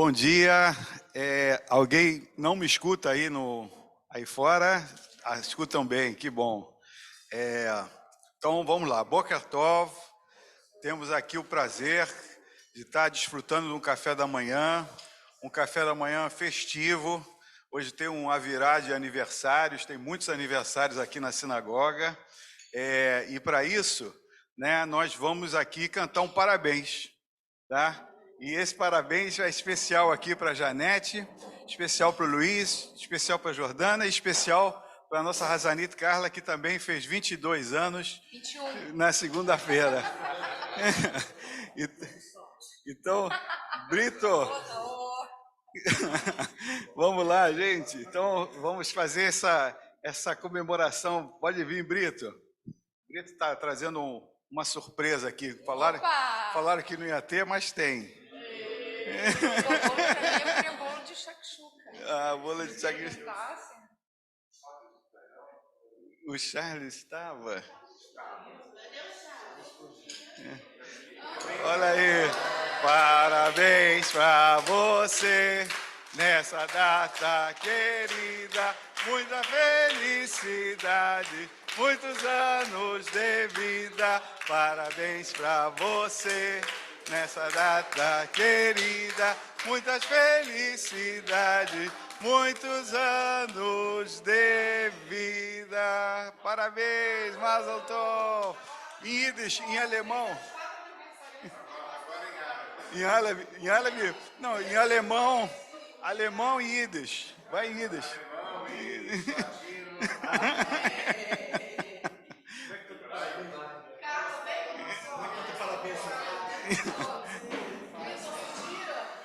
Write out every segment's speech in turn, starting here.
Bom dia. Alguém não me escuta aí fora? Escutam bem, que bom. Então vamos lá. Boker Tov. Temos aqui o prazer de estar desfrutando de um café da manhã festivo. Hoje tem um avirá de aniversários, tem muitos aniversários aqui na sinagoga. E para isso, né, nós vamos aqui cantar um parabéns, tá? E esse parabéns é especial aqui para a Janete, especial para o Luiz, especial para a Jordana e especial para a nossa Razanit Carla, que também fez 22 anos 21. Na segunda-feira. Então, Brito, vamos lá, gente. Então, vamos fazer essa Comemoração. Pode vir, Brito. Brito está trazendo uma surpresa aqui. Falaram que não ia ter, mas tem. Bolo de shakshuka. Bolo de shakshuka. O Charles estava. Olha aí. Parabéns para você nessa data querida. Muita felicidade, muitos anos de vida. Parabéns para você nessa data querida. Muitas felicidades, muitos anos de vida. Parabéns, Mazel Tov. Em Yiddish, em alemão. Em alemão e Yiddish. Vai em Yiddish.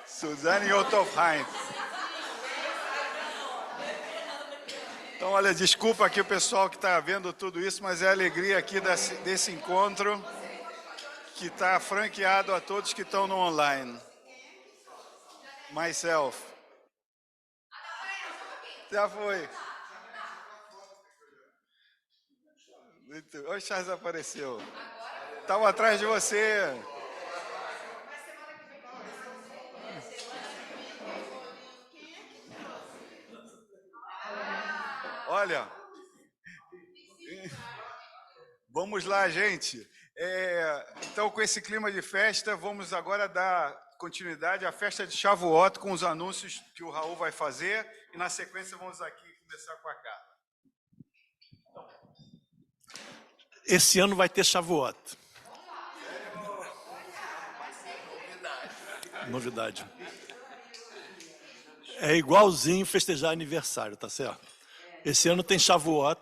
Suzane Yotovheim. Então, olha, desculpa aqui o pessoal que está vendo tudo isso, mas é a alegria aqui desse encontro que está franqueado a todos que estão no online. Myself. Já foi. Olha, o Charles apareceu. Estava atrás de você. Olha. Vamos lá, gente. Então, com esse clima de festa, vamos agora dar continuidade à festa de Shavuot com os anúncios que o Raul vai fazer e, na sequência, vamos aqui começar com a Carla. Esse ano vai ter Shavuot. Novidade. É igualzinho festejar aniversário, tá certo? Esse ano tem Shavuot.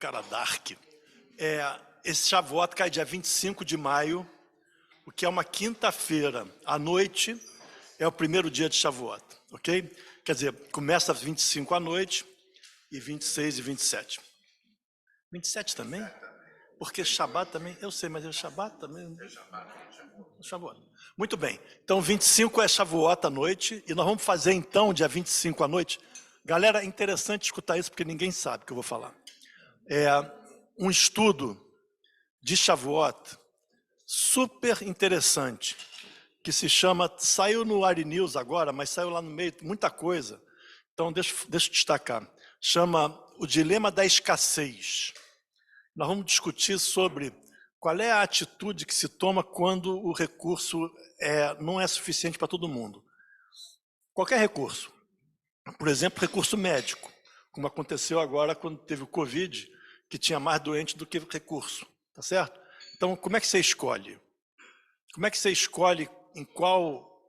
Cara dark. Esse Shavuot cai dia 25 de maio, o que é uma quinta-feira à noite, é o primeiro dia de Shavuot, ok? Quer dizer, começa 25 à noite e 26 e 27. 27 também? Porque Shabat também, eu sei, mas é Shabat também. Shavuot. Muito bem, então 25 é Shavuot à noite, e nós vamos fazer então, dia 25 à noite. Galera, é interessante escutar isso, porque ninguém sabe o que eu vou falar. Um estudo de Shavuot super interessante, que se chama, saiu no Ari News agora, mas saiu lá no meio, muita coisa, então deixa eu destacar, chama O Dilema da Escassez. Nós vamos discutir sobre qual é a atitude que se toma quando o recurso não é suficiente para todo mundo. Qualquer recurso, por exemplo, recurso médico, como aconteceu agora quando teve o Covid, que tinha mais doente do que recurso, tá certo? Então, como é que você escolhe? Como é que você escolhe em qual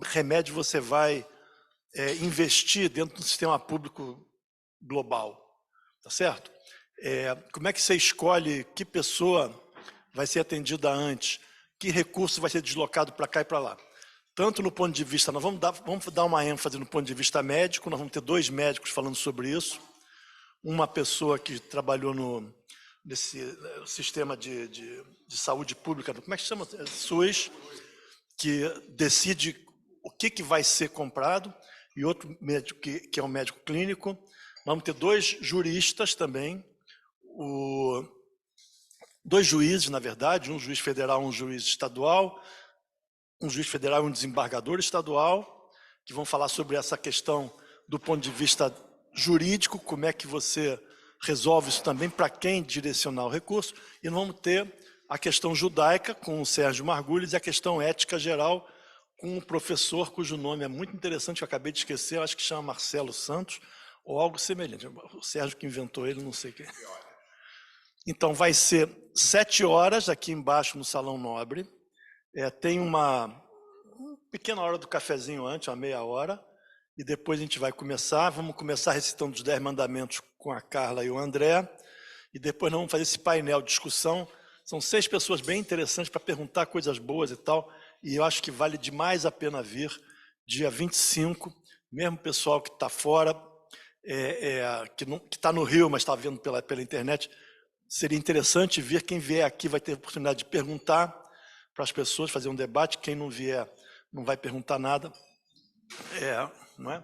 remédio você vai investir dentro do sistema público global, tá certo? Como é que você escolhe que pessoa vai ser atendida antes, que recurso vai ser deslocado para cá e para lá? Tanto no ponto de vista, nós vamos dar uma ênfase no ponto de vista médico, nós vamos ter 2 médicos falando sobre isso, uma pessoa que trabalhou nesse sistema de saúde pública, como é que chama? SUS, que decide o que vai ser comprado, e outro médico que é um médico clínico. Vamos ter 2 juristas também, o 2 juízes, na verdade, um juiz federal, um juiz estadual, um juiz federal e um desembargador estadual, que vão falar sobre essa questão do ponto de vista jurídico, como é que você resolve isso também, para quem direcionar o recurso, e nós vamos ter a questão judaica com o Sérgio Margulhos e a questão ética geral com um professor cujo nome é muito interessante, eu acabei de esquecer, eu acho que chama Marcelo Santos, ou algo semelhante. O Sérgio que inventou ele, não sei quem. Então, vai ser 7 horas aqui embaixo no Salão Nobre. Tem uma pequena hora do cafezinho antes, uma meia hora, e depois a gente vai começar. Vamos começar recitando os 10 mandamentos com a Carla e o André, e depois nós vamos fazer esse painel de discussão. São 6 pessoas bem interessantes para perguntar coisas boas e tal, e eu acho que vale demais a pena vir, dia 25, mesmo o pessoal que está fora, que está no Rio, mas está vendo pela internet, seria interessante vir. Quem vier aqui vai ter a oportunidade de perguntar para as pessoas, fazer um debate. Quem não vier não vai perguntar nada, não é?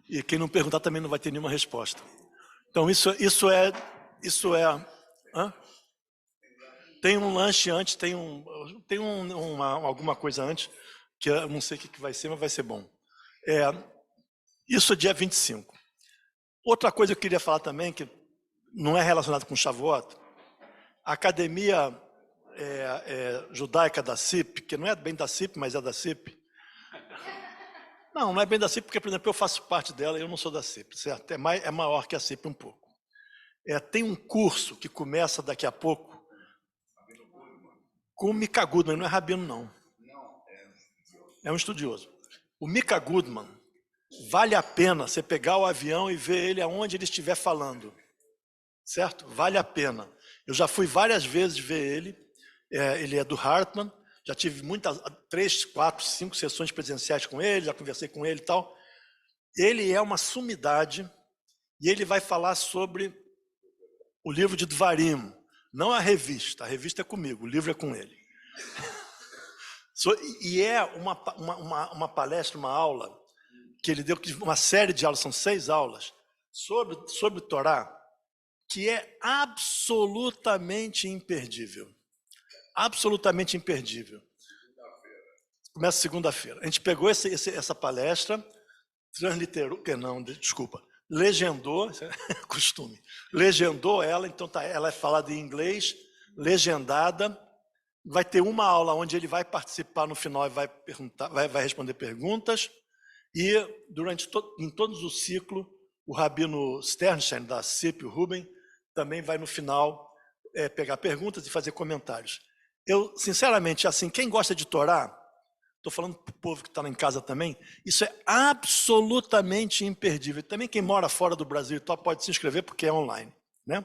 E quem não perguntar também não vai ter nenhuma resposta. Então isso é hã? Tem um lanche antes, tem alguma coisa antes, que eu não sei o que vai ser, mas vai ser bom. Isso é dia 25. Outra coisa que eu queria falar também, que não é relacionado com Shavuot, a Academia Judaica da CIP, que não é bem da CIP, mas é da CIP. Não é bem da CIP, porque, por exemplo, eu faço parte dela e eu não sou da CIP, certo? É maior que a CIP um pouco. Tem um curso que começa daqui a pouco, com o Mika Goodman, não é rabino, não. É um estudioso. O Mika Goodman, vale a pena você pegar o avião e ver ele aonde ele estiver falando, certo? Vale a pena. Eu já fui várias vezes ver ele, ele é do Hartman, já tive 3, 4, 5 sessões presenciais com ele, já conversei com ele e tal. Ele é uma sumidade e ele vai falar sobre o livro de Dvarim, não a revista é comigo, o livro é com ele. E é uma palestra, uma aula, que ele deu, uma série de aulas, são 6 aulas, sobre Torá, que é absolutamente imperdível. Absolutamente imperdível. Começa segunda-feira. A gente pegou essa palestra, transliterou, legendou, isso é costume, legendou ela, então ela é falada em inglês, legendada. Vai ter uma aula onde ele vai participar no final e vai responder perguntas, e em todo o ciclo, o Rabino Sternstein, da CIP, o Ruben, também vai no final pegar perguntas e fazer comentários. Eu, sinceramente, assim, quem gosta de Torá, estou falando para o povo que está lá em casa também, isso é absolutamente imperdível. Também quem mora fora do Brasil e tal pode se inscrever porque é online, né?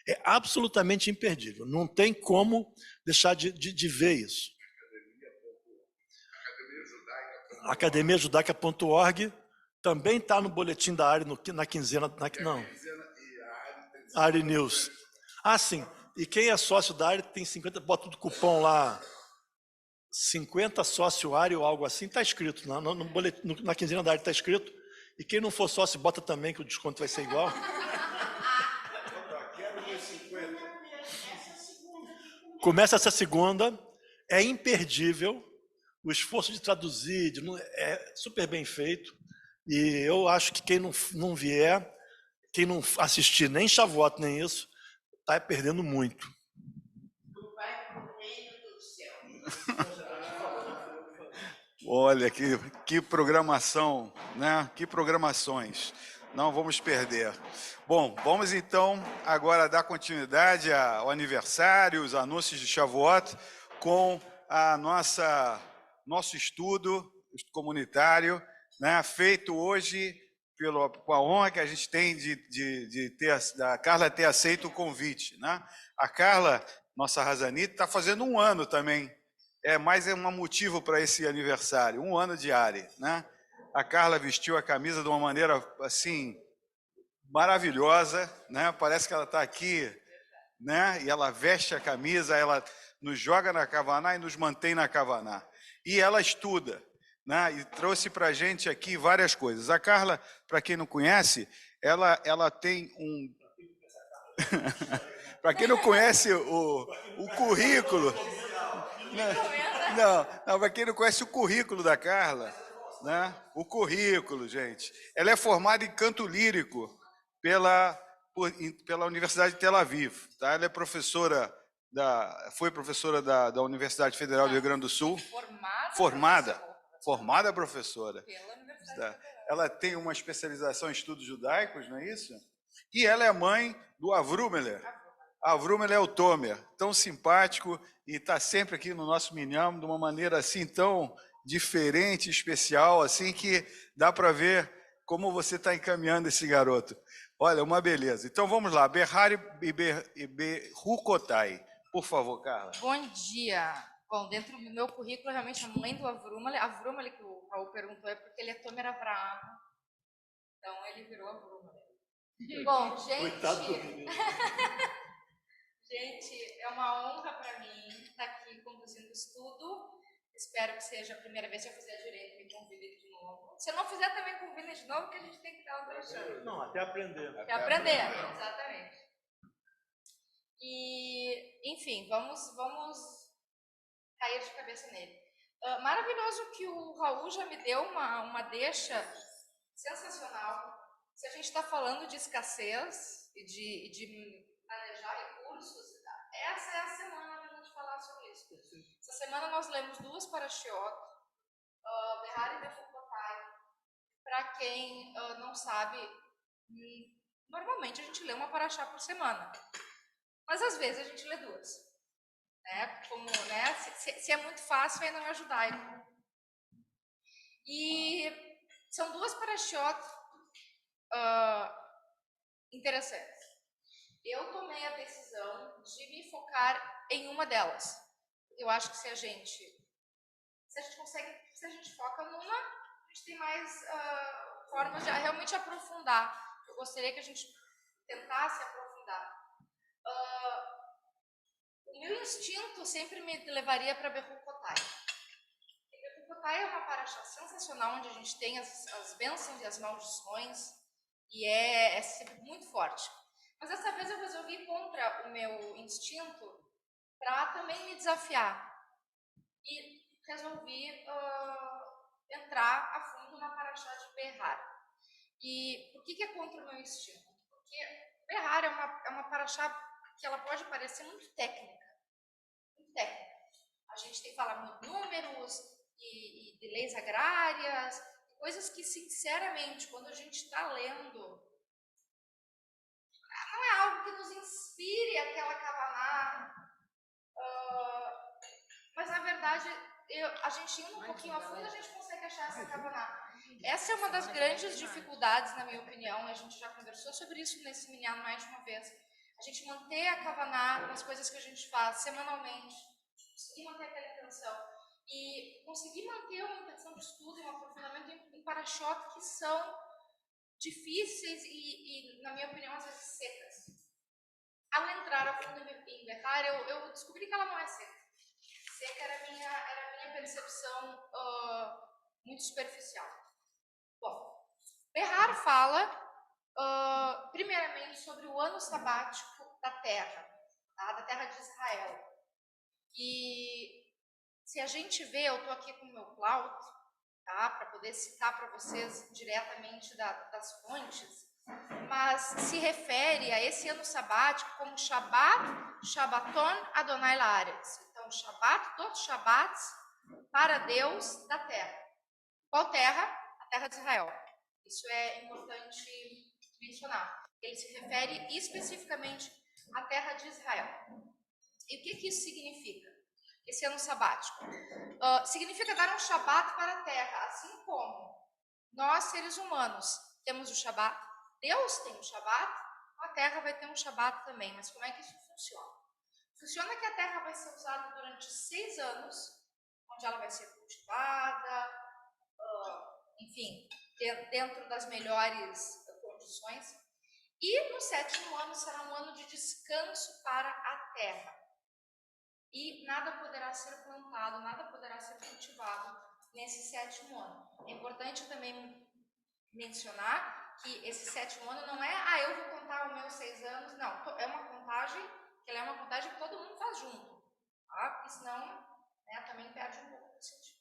É absolutamente imperdível. Não tem como deixar de ver isso. academiajudaica.org também está no boletim da Ari, na quinzena, Ari News. Ah, sim. E quem é sócio da Ari tem 50, bota do cupom lá, 50 sócio Ari ou algo assim, está escrito, no boletim, na quinzena da Ari está escrito. E quem não for sócio, bota também, que o desconto vai ser igual. Começa essa segunda, é imperdível, o esforço de traduzir é super bem feito, e eu acho que quem não vier, quem não assistir nem Shavuot, nem isso, está perdendo muito. Olha, que programação, né? Que programações. Não vamos perder. Bom, vamos então agora dar continuidade ao aniversário, os anúncios de Shavuot, com a nosso estudo comunitário, né? Feito hoje com a honra que a gente tem de da Carla ter aceito o convite, né? A Carla, nossa Razanita, está fazendo 1 ano também. Mais um motivo para esse aniversário, 1 ano de Ari, né? A Carla vestiu a camisa de uma maneira assim maravilhosa, né? Parece que ela está aqui, né? E ela veste a camisa, ela nos joga na Kavaná e nos mantém na Kavaná. E ela estuda, né? E trouxe para a gente aqui várias coisas. A Carla, para quem não conhece, ela tem Para quem não conhece o currículo, não, para quem não conhece o currículo da Carla, né? O currículo, gente. Ela é formada em canto lírico pela Universidade de Tel Aviv, tá? Ela é foi professora da Universidade Federal do Rio Grande do Sul. Formada professora. Pela Universidade Tá. Federal. Ela tem uma especialização em estudos judaicos, não é isso? E ela é mãe do Avrumeler. Avrumeler é o Tomer, tão simpático e está sempre aqui no nosso Minham de uma maneira assim tão diferente, especial, assim que dá para ver como você está encaminhando esse garoto. Olha, uma beleza. Então vamos lá, Behar e Berukotai. Por favor, Carla. Bom dia. Bom, dentro do meu currículo, realmente, a mãe do Avrumeler, que o Raul perguntou, é porque ele é Tomer Avraham. Então, ele virou Avrumeler. Bom, gente... Coitado do menino. Gente, é uma honra para mim estar aqui conduzindo o estudo. Espero que seja a primeira vez. Se eu fizer direito, me convidem de novo. Se eu não fizer, também convidem de novo, que a gente tem que dar outra chance. Não, até aprender. Até aprender, exatamente. E, enfim, vamos cair de cabeça nele. Maravilhoso que o Raul já me deu uma deixa sensacional. Se a gente está falando de escassez e de planejar recursos, essa é a semana para a gente falar sobre isso. Essa semana nós lemos 2 parashiot, Behar e Berukotai. Para quem não sabe, normalmente a gente lê uma parashá por semana, mas às vezes a gente lê 2. Né? Como, né? Se é muito fácil, aí não é judaico. E são 2 parashiot interessantes. Eu tomei a decisão de me focar em uma delas. Eu acho que se a gente foca numa, a gente tem mais formas de realmente aprofundar. Eu gostaria que a gente tentasse aprofundar. O meu instinto sempre me levaria para Berukotai. Berukotai é uma paraxá sensacional, onde a gente tem as bênçãos e as maldições, e é sempre muito forte. Mas dessa vez eu resolvi ir contra o meu instinto para também me desafiar. E resolvi entrar a fundo na paraxá de Behar. E por que é contra o meu instinto? Porque Behar é uma paraxá que ela pode parecer muito técnica. Muito técnica. A gente tem que falar muito números e de leis agrárias, coisas que, sinceramente, quando a gente está lendo, não é algo que nos inspire aquela kavaná, mas na verdade, a gente indo um pouquinho a fundo, a gente consegue achar essa kavaná. Essa é uma das grandes dificuldades, na minha opinião, a gente já conversou sobre isso nesse minyan mais de uma vez, a gente manter a kavaná nas coisas que a gente faz semanalmente, conseguir manter aquela intenção, e conseguir manter uma intenção de estudo e um aprofundamento em parashot que são difíceis e, na minha opinião, às vezes secas. Ao entrar a fundo em Behar, eu descobri que ela não é seca. Seca era a minha percepção muito superficial. Bom, Behar fala, primeiramente, sobre o ano sabático da Terra, tá? Da Terra de Israel. E se a gente vê, eu estou aqui com o meu Cloud, tá? Para poder citar para vocês diretamente das fontes, mas se refere a esse ano sabático como Shabbat, Shabbaton Adonai Laaretz. Então, Shabbat, todos os Shabbats para Deus da terra. Qual terra? A terra de Israel. Isso é importante mencionar. Ele se refere especificamente à terra de Israel. E o que isso significa? Esse ano sabático significa dar um Shabat para a terra, assim como nós, seres humanos, temos o Shabat, Deus tem um Shabat, a terra vai ter um Shabat também. Mas como é que isso funciona? Funciona que a terra vai ser usada durante 6 anos, onde ela vai ser cultivada, enfim, dentro das melhores condições. E no 7º ano será um ano de descanso para a terra. E nada poderá ser plantado, nada poderá ser cultivado nesse 7º ano. É importante também mencionar que esse 7º ano não é, eu vou contar os meus 6 anos, não, é uma contagem vantagem é que todo mundo faz junto, tá? Porque senão, né, também perde um pouco do sentido.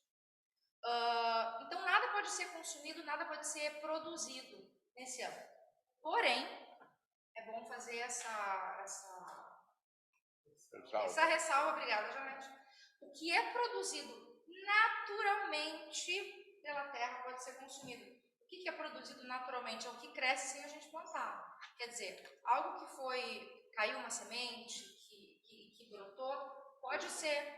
Então, nada pode ser consumido, nada pode ser produzido nesse ano. Porém, é bom fazer essa ressalva, obrigada, Janete. O que é produzido naturalmente pela terra pode ser consumido. O que é produzido naturalmente? É o que cresce sem a gente plantar. Quer dizer, algo que caiu uma semente, que brotou, pode ser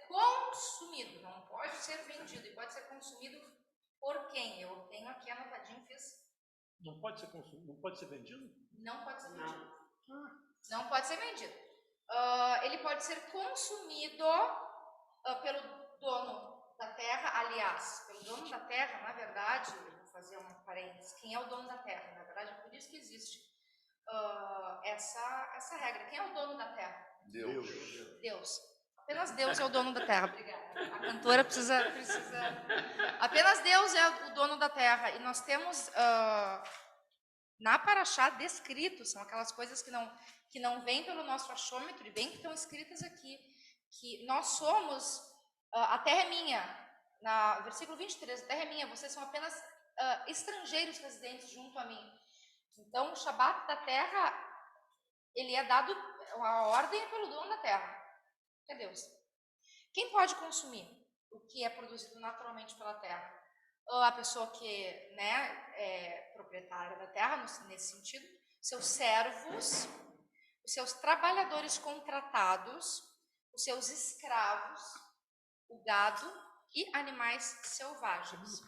consumido, não pode ser vendido, e pode ser consumido por quem? Eu tenho aqui anotadinho, fiz. Não pode ser consumido, não pode ser vendido? Não pode ser vendido. Não pode ser vendido. Ele pode ser consumido pelo dono da terra, aliás, pelo dono da terra, na verdade, vou fazer um parênteses, quem é o dono da terra? Na verdade, é por isso que existe essa regra. Quem é o dono da terra? Deus. Apenas Deus é o dono da terra. Obrigada. A cantora precisa... Apenas Deus é o dono da terra. E nós temos... na Paraxá descrito, são aquelas coisas que não vêm pelo nosso achômetro e bem que estão escritas aqui, que nós somos, a terra é minha, versículo 23, a terra é minha, vocês são apenas estrangeiros residentes junto a mim. Então, o Shabat da terra, ele é dado, a ordem é pelo dono da terra, que é Deus. Quem pode consumir o que é produzido naturalmente pela terra? A pessoa que, né, é proprietária da terra, nesse sentido, seus servos, os seus trabalhadores contratados, os seus escravos, o gado e animais selvagens.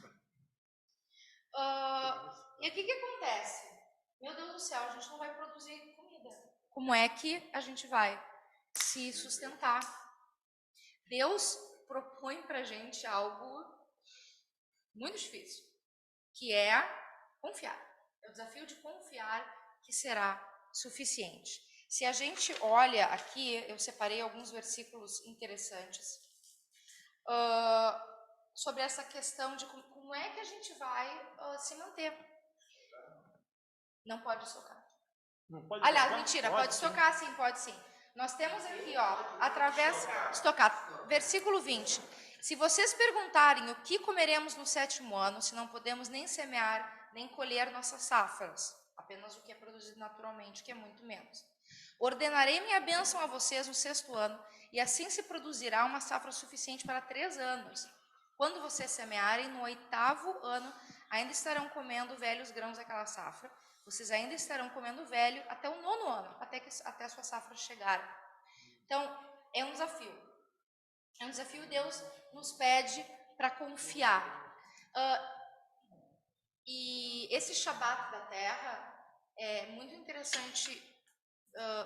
E o que acontece? Meu Deus do céu, a gente não vai produzir comida. Como é que a gente vai se sustentar? Deus propõe pra gente algo muito difícil, que é confiar. É o desafio de confiar que será suficiente. Se a gente olha aqui, eu separei alguns versículos interessantes sobre essa questão de como é que a gente vai se manter. Não pode estocar. Não pode Aliás, estocar? mentira, pode estocar sim, pode sim. Nós temos aqui, através... Estocar. Versículo 20. Se vocês perguntarem o que comeremos no 7º ano, se não podemos nem semear, nem colher nossas safras, apenas o que é produzido naturalmente, que é muito menos. Ordenarei minha bênção a vocês no 6º ano, e assim se produzirá uma safra suficiente para 3 anos. Quando vocês semearem, no 8º ano, ainda estarão comendo velhos grãos daquela safra. Vocês ainda estarão comendo velho até o 9º ano, até a sua safra chegar. Então, é um desafio. É um desafio, Deus nos pede para confiar. E esse Shabat da terra, é muito interessante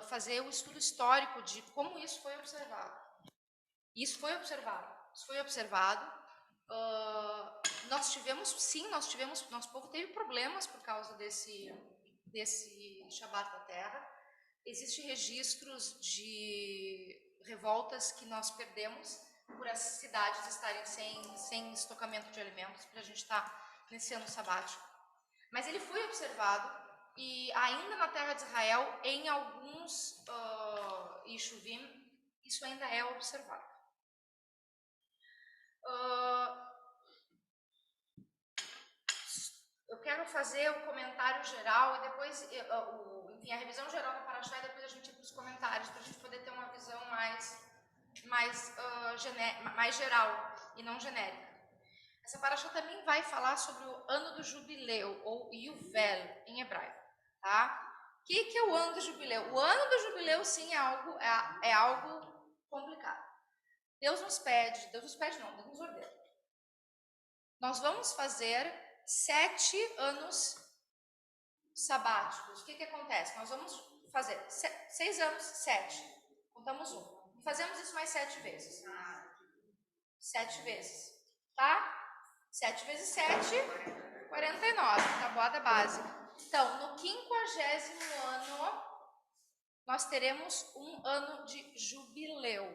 fazer o estudo histórico de como isso foi observado. Isso foi observado. Nosso povo teve problemas por causa desse Shabat da terra. Existem registros de revoltas que nós perdemos por as cidades estarem sem estocamento de alimentos, para a gente estar nesse ano sabático. Mas ele foi observado, e ainda na terra de Israel, em alguns Yeshuvim, isso ainda é observado. Eu quero fazer o comentário geral e depois, enfim, a revisão geral da Paraxá, e depois a gente ir para os comentários, para a gente poder ter uma visão mais geral e não genérica. Essa Paraxá também vai falar sobre o ano do jubileu, ou Yuvel, em hebraico. Tá? O que é o ano do jubileu? O ano do jubileu, sim, é algo complicado. Deus nos ordena. Nós vamos fazer 7 anos sabáticos. O que acontece? Nós vamos fazer 6 anos, 7. Contamos 1. E fazemos isso mais 7 vezes. 7 vezes. Tá? 7 vezes 7, 49. Tabuada básica. Então, no 50º ano, nós teremos um ano de jubileu.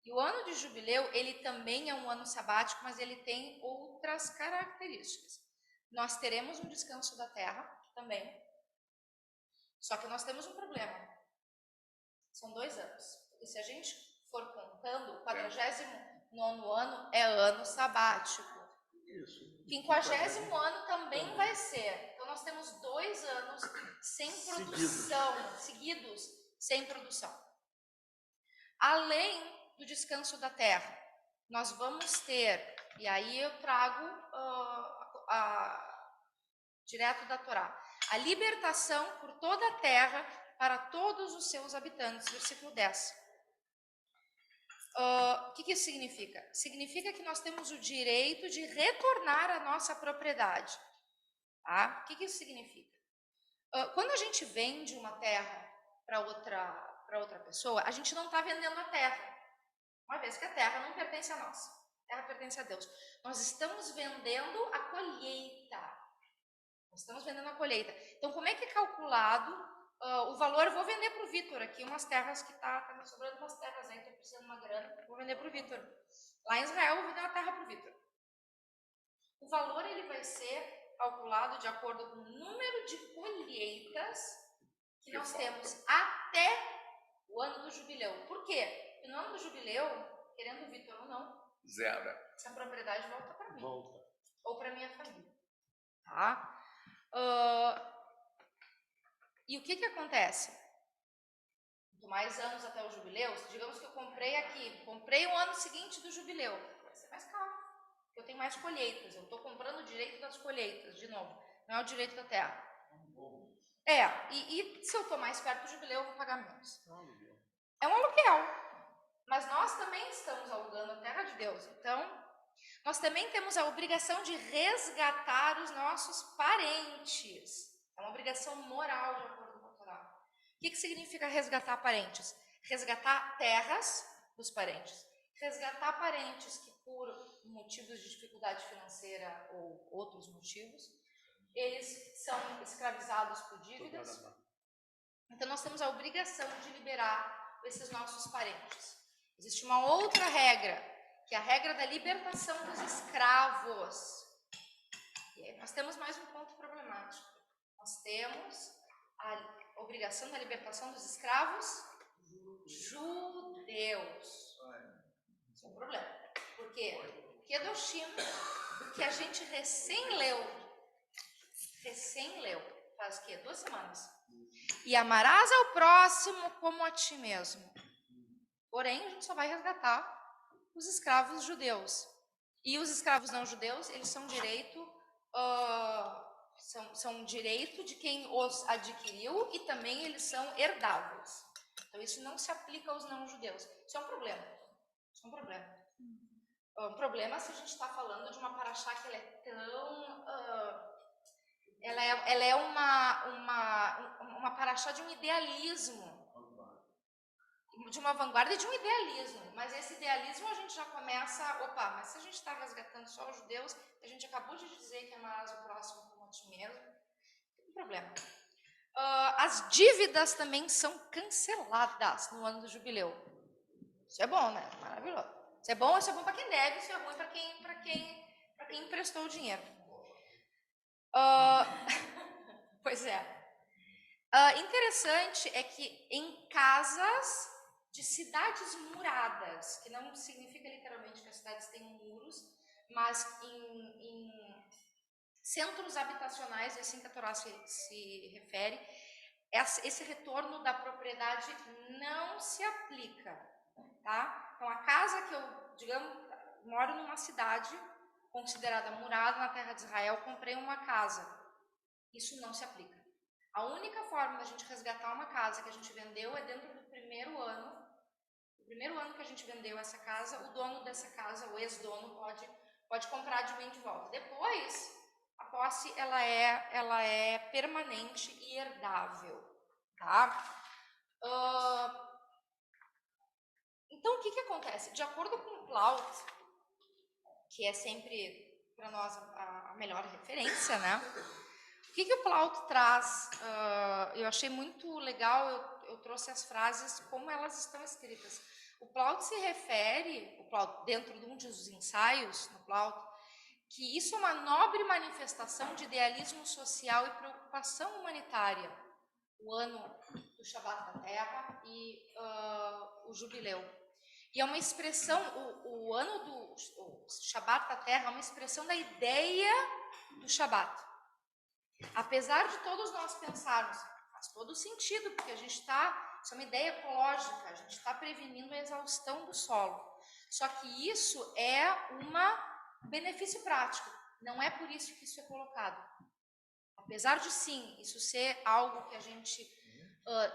E o ano de jubileu, ele também é um ano sabático, mas ele tem outras características. Nós teremos um descanso da terra também. Só que nós temos um problema. São 2 anos. E se a gente for contando, o 49º ano é ano sabático. Isso. 50º ano também vai ser. Então, nós temos 2 anos sem produção, seguidos, sem produção. Além do descanso da terra, nós vamos ter, e aí eu trago direto da Torá, a libertação por toda a terra para todos os seus habitantes, versículo 10. O que isso significa? Significa que nós temos o direito de retornar à nossa propriedade. Tá? O que isso significa? Quando a gente vende uma terra para outra pessoa, a gente não está vendendo a terra, uma vez que a terra não pertence a nós, a terra pertence a Deus. Nós estamos vendendo a colheita. Então, como é que é calculado o valor? Eu vou vender para o Vitor aqui umas terras que tá me sobrando umas terras aí, estou precisando de uma grana, vou vender para o Vitor. Lá em Israel, eu vou vender uma terra para o Vitor. O valor ele vai ser calculado de acordo com o número de colheitas que nós temos até o ano do jubileu. Por quê? Porque no ano do jubileu, querendo o Vitor ou não, zero. Essa propriedade volta para mim. Ou para minha família. Tá? E o que acontece? Quanto mais anos até o jubileu, digamos que eu comprei o ano seguinte do jubileu, vai ser mais caro, porque eu tenho mais colheitas, eu estou comprando o direito das colheitas, de novo, não é o direito da terra. E se eu estou mais perto do jubileu, eu vou pagar menos. É um aluguel, mas nós também estamos alugando a terra de Deus, então nós também temos a obrigação de resgatar os nossos parentes. É uma obrigação moral, de acordo com a Torá. O que significa resgatar parentes? Resgatar terras dos parentes. Resgatar parentes que, por motivos de dificuldade financeira ou outros motivos, eles são escravizados por dívidas. Então, nós temos a obrigação de liberar esses nossos parentes. Existe uma outra regra, que é a regra da libertação dos escravos. E aí nós temos mais um ponto problemático. Nós temos a obrigação da libertação dos escravos judeus. Isso é um problema. Por quê? Porque que a gente recém leu, faz o quê? 2 semanas. E amarás ao próximo como a ti mesmo. Porém, a gente só vai resgatar os escravos judeus. E os escravos não judeus, eles são direito de quem os adquiriu, e também eles são herdáveis. Então, isso não se aplica aos não judeus. Isso é um problema. Um problema se a gente está falando de uma paraxá que ela é tão... ela é uma paraxá de um idealismo. De uma vanguarda e de um idealismo. Mas esse idealismo a gente já começa... mas se a gente está resgatando só os judeus, a gente acabou de dizer que amarás o próximo como a ti mesmo, tem um problema. As dívidas também são canceladas no ano do jubileu. Isso é bom, né? Maravilhoso. Isso é bom para quem deve, isso é ruim para quem emprestou o dinheiro. Pois é. Interessante é que em casas de cidades muradas, que não significa literalmente que as cidades têm muros, mas em centros habitacionais, assim que a Torá se refere, esse retorno da propriedade não se aplica, tá? Então, a casa que eu, digamos, moro numa cidade considerada murada na terra de Israel, comprei uma casa, isso não se aplica. A única forma da gente resgatar uma casa que a gente vendeu é dentro do primeiro ano. O primeiro ano que a gente vendeu essa casa, o dono dessa casa, o ex-dono, pode comprar de bem de volta. Depois, a posse ela é permanente e herdável, tá? Então, o que acontece? De acordo com o Plaut, que é sempre para nós a melhor referência, né? O que o Plaut traz? Eu achei muito legal, eu trouxe as frases como elas estão escritas. O Plaut se refere, dentro de um dos ensaios, no Plaut, que isso é uma nobre manifestação de idealismo social e preocupação humanitária. o ano do Shabat da Terra e o jubileu. E é uma expressão, o ano do Shabat da Terra é uma expressão da ideia do Shabat. Apesar de todos nós pensarmos, faz todo sentido, porque a gente está, isso é uma ideia ecológica, a gente está prevenindo a exaustão do solo. Só que isso é um benefício prático, não é por isso que isso é colocado. Apesar de sim, isso ser algo que a gente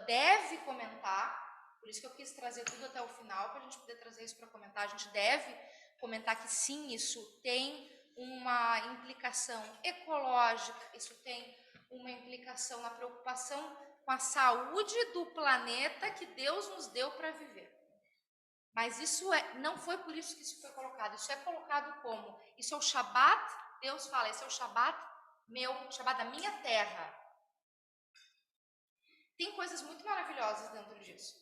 deve comentar, por isso que eu quis trazer tudo até o final, para a gente poder trazer isso para comentar, a gente deve comentar que sim, isso tem uma implicação ecológica, isso tem uma implicação na preocupação com a saúde do planeta que Deus nos deu para viver. Mas isso não foi por isso que isso foi colocado, isso é colocado como, isso é o Shabat, Deus fala, esse é o Shabat meu, Shabat da minha terra. Tem coisas muito maravilhosas dentro disso,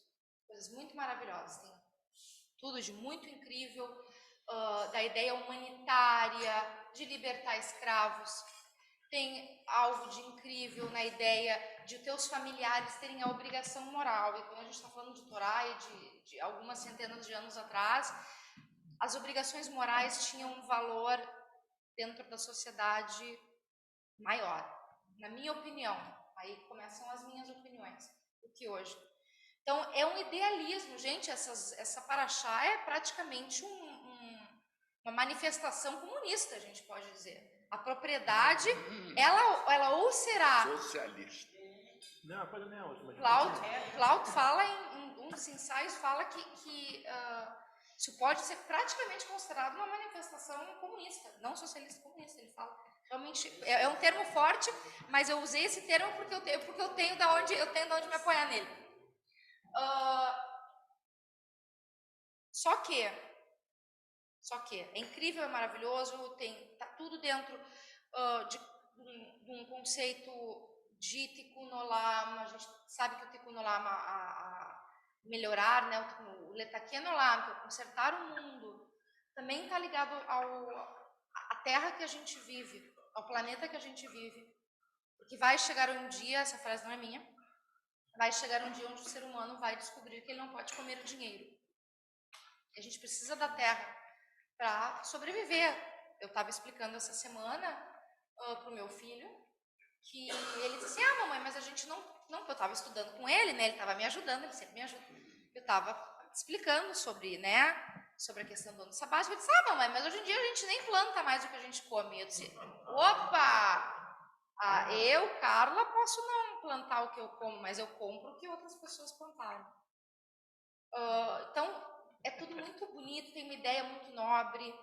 coisas muito maravilhosas, tem tudo de muito incrível, da ideia humanitária, de libertar escravos, tem algo de incrível na ideia de teus familiares terem a obrigação moral, e quando a gente está falando de Torá e de algumas centenas de anos atrás, as obrigações morais tinham um valor dentro da sociedade maior, na minha opinião, aí começam as minhas opiniões, do que hoje. Então, é um idealismo, gente, essa paraxá é praticamente uma manifestação comunista, a gente pode dizer. A propriedade, ela ou será... Socialista. Não, a coisa não é ótima. Plaut fala, em um dos ensaios, fala que isso pode ser praticamente considerado uma manifestação comunista, não socialista comunista, ele fala. Realmente, é um termo forte, mas eu usei esse termo porque eu tenho de onde me apoiar nele. Só que é incrível, é maravilhoso, tá tudo dentro de um conceito de Tikkun Olam. A gente sabe que o Tikkun Olam, melhorar, né, o Letaken Olam, que é consertar o mundo, também está ligado à terra que a gente vive, ao planeta que a gente vive. Porque vai chegar um dia, essa frase não é minha, vai chegar um dia onde o ser humano vai descobrir que ele não pode comer o dinheiro. A gente precisa da terra para sobreviver. Eu estava explicando essa semana para o meu filho que ele disse assim, mamãe, mas a gente não, eu estava estudando com ele, né? Ele estava me ajudando, ele sempre me ajuda. Eu estava explicando sobre a questão do ano sabático. Ele disse, mamãe, mas hoje em dia a gente nem planta mais o que a gente come. Eu disse, opa! Eu, Carla, posso não plantar o que eu como, mas eu compro o que outras pessoas plantaram. Então, é tudo muito bonito, tem uma ideia muito nobre.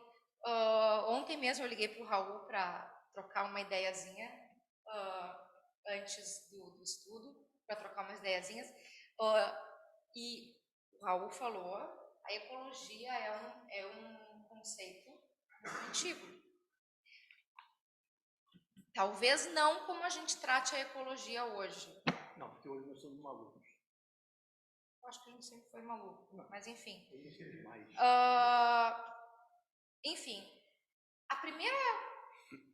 Ontem mesmo eu liguei para o Raul para trocar uma ideiazinha antes do estudo, para trocar umas ideiazinhas. E o Raul falou, a ecologia é um conceito muito antigo. Talvez não como a gente trate a ecologia hoje. Não, porque hoje nós somos malucos. Eu acho que a gente sempre foi maluco, mas enfim. Enfim,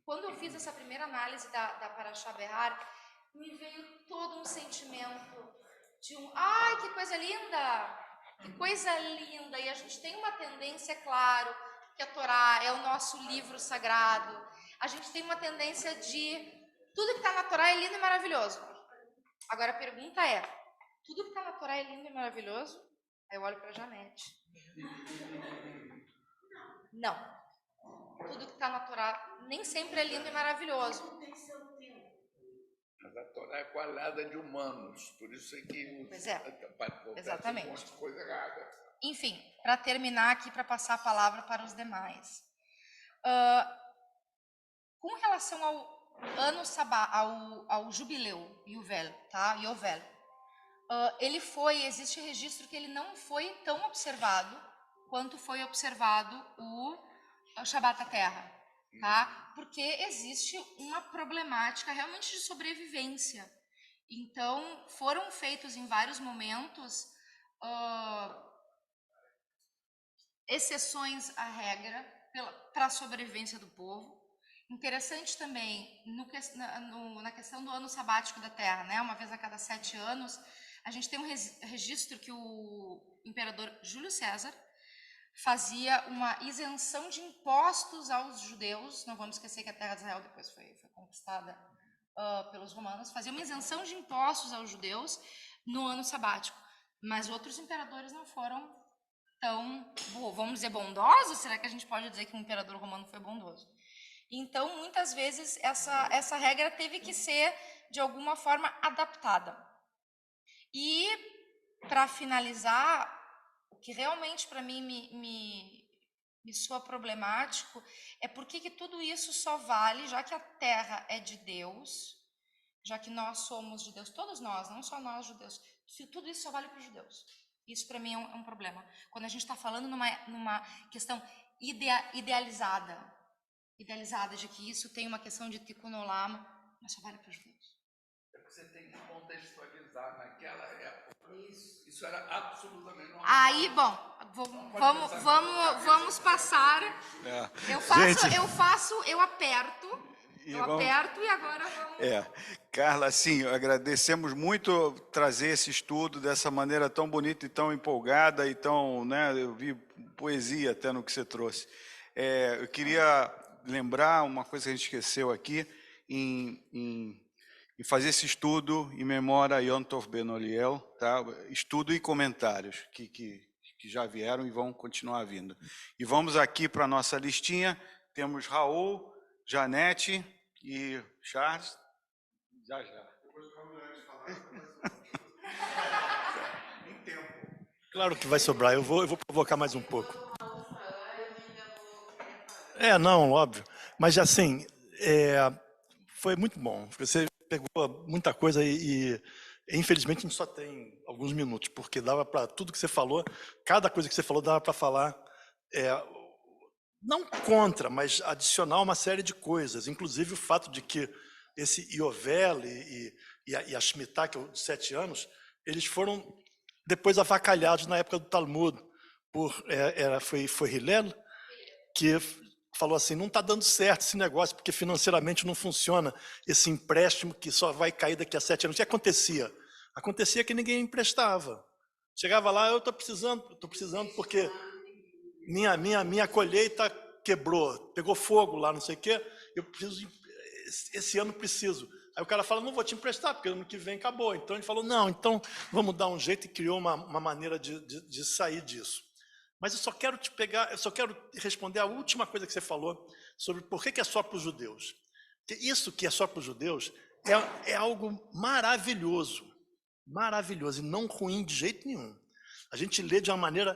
quando eu fiz essa primeira análise da Parashá Behar, me veio todo um sentimento de ai, que coisa linda! Que coisa linda! E a gente tem uma tendência, claro, que a Torá é o nosso livro sagrado. A gente tem uma tendência de tudo que está na Torá é lindo e maravilhoso. Agora a pergunta é, tudo que está na Torá é lindo e maravilhoso? Aí eu olho para a Janete. Não. Tudo que está na Torá nem sempre é lindo e maravilhoso. Mas a Torá é coalhada de humanos, por isso é que pois é, exatamente. Um monte de coisa errada. Enfim, para terminar aqui, para passar a palavra para os demais. Com relação ao ano ao jubileu, Yovel, tá? Yovel. Existe registro que ele não foi tão observado quanto foi observado o Shabat da Terra, tá? Porque existe uma problemática realmente de sobrevivência. Então, foram feitos em vários momentos exceções à regra para a sobrevivência do povo, Interessante também, na questão do ano sabático da Terra, né? Uma vez a cada 7 anos, a gente tem um registro que o imperador Júlio César fazia uma isenção de impostos aos judeus. Não vamos esquecer que a Terra de Israel depois foi conquistada pelos romanos. Fazia uma isenção de impostos aos judeus no ano sabático. Mas outros imperadores não foram tão, vamos dizer, bondosos? Será que a gente pode dizer que um imperador romano foi bondoso? Então, muitas vezes, essa regra teve que ser, de alguma forma, adaptada. E, para finalizar, o que realmente, para mim, me soa problemático é porque que tudo isso só vale, já que a terra é de Deus, já que nós somos judeus, todos nós, não só nós judeus, tudo isso só vale para os judeus. Isso, para mim, é um problema. Quando a gente está falando numa questão idealizada de que isso tem uma questão de tikkun olam, mas só vale para os judeus. É porque você tem que contextualizar naquela época. Isso era absolutamente normal. Aí, bom, vamos passar. Eu aperto e agora vamos. Carla, assim, agradecemos muito trazer esse estudo dessa maneira tão bonita e tão empolgada e tão, né, eu vi poesia até no que você trouxe. Eu queria lembrar uma coisa que a gente esqueceu aqui, em fazer esse estudo em memória a Yom Tov Ben Oliel, tá? Estudo e comentários que já vieram e vão continuar vindo. E vamos aqui para a nossa listinha, temos Raul, Janete e Charles. Já. Claro que vai sobrar, eu vou provocar mais um pouco. Não, óbvio. Mas assim, foi muito bom. Você pegou muita coisa e infelizmente a gente só tem alguns minutos, porque dava para tudo que você falou, cada coisa que você falou dava para falar, não contra, mas adicionar uma série de coisas, inclusive o fato de que esse Iovel e a Shemitah, que é de 7 anos, eles foram depois avacalhados na época do Talmud, foi Hillel, que falou assim, não está dando certo esse negócio, porque financeiramente não funciona esse empréstimo que só vai cair daqui a 7 anos. O que acontecia? Acontecia que ninguém emprestava. Chegava lá, eu estou precisando porque minha colheita quebrou, pegou fogo lá, não sei o quê, eu preciso, esse ano preciso. Aí o cara fala, não vou te emprestar, porque ano que vem acabou. Então ele falou, não, então vamos dar um jeito, e criou uma maneira de sair disso. Mas eu só quero responder a última coisa que você falou sobre por que é só para os judeus. Porque isso que é só para os judeus é algo maravilhoso, e não ruim de jeito nenhum. A gente lê de uma maneira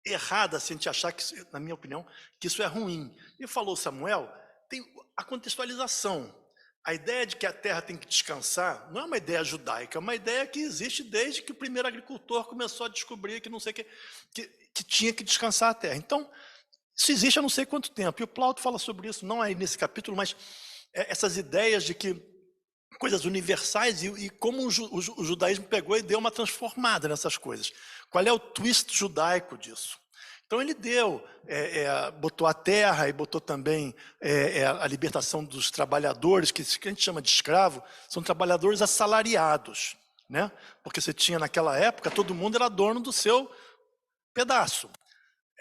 errada se a gente achar que, na minha opinião, que isso é ruim. E falou Samuel, tem a contextualização. A ideia de que a terra tem que descansar não é uma ideia judaica, é uma ideia que existe desde que o primeiro agricultor começou a descobrir que não sei o que tinha que descansar a terra. Então, isso existe há não sei quanto tempo. E o Plauto fala sobre isso, não aí nesse capítulo, mas essas ideias de que coisas universais e como o judaísmo pegou e deu uma transformada nessas coisas. Qual é o twist judaico disso? Então ele botou a terra e botou também a libertação dos trabalhadores, que a gente chama de escravo, são trabalhadores assalariados, né? Porque você tinha naquela época, todo mundo era dono do seu pedaço.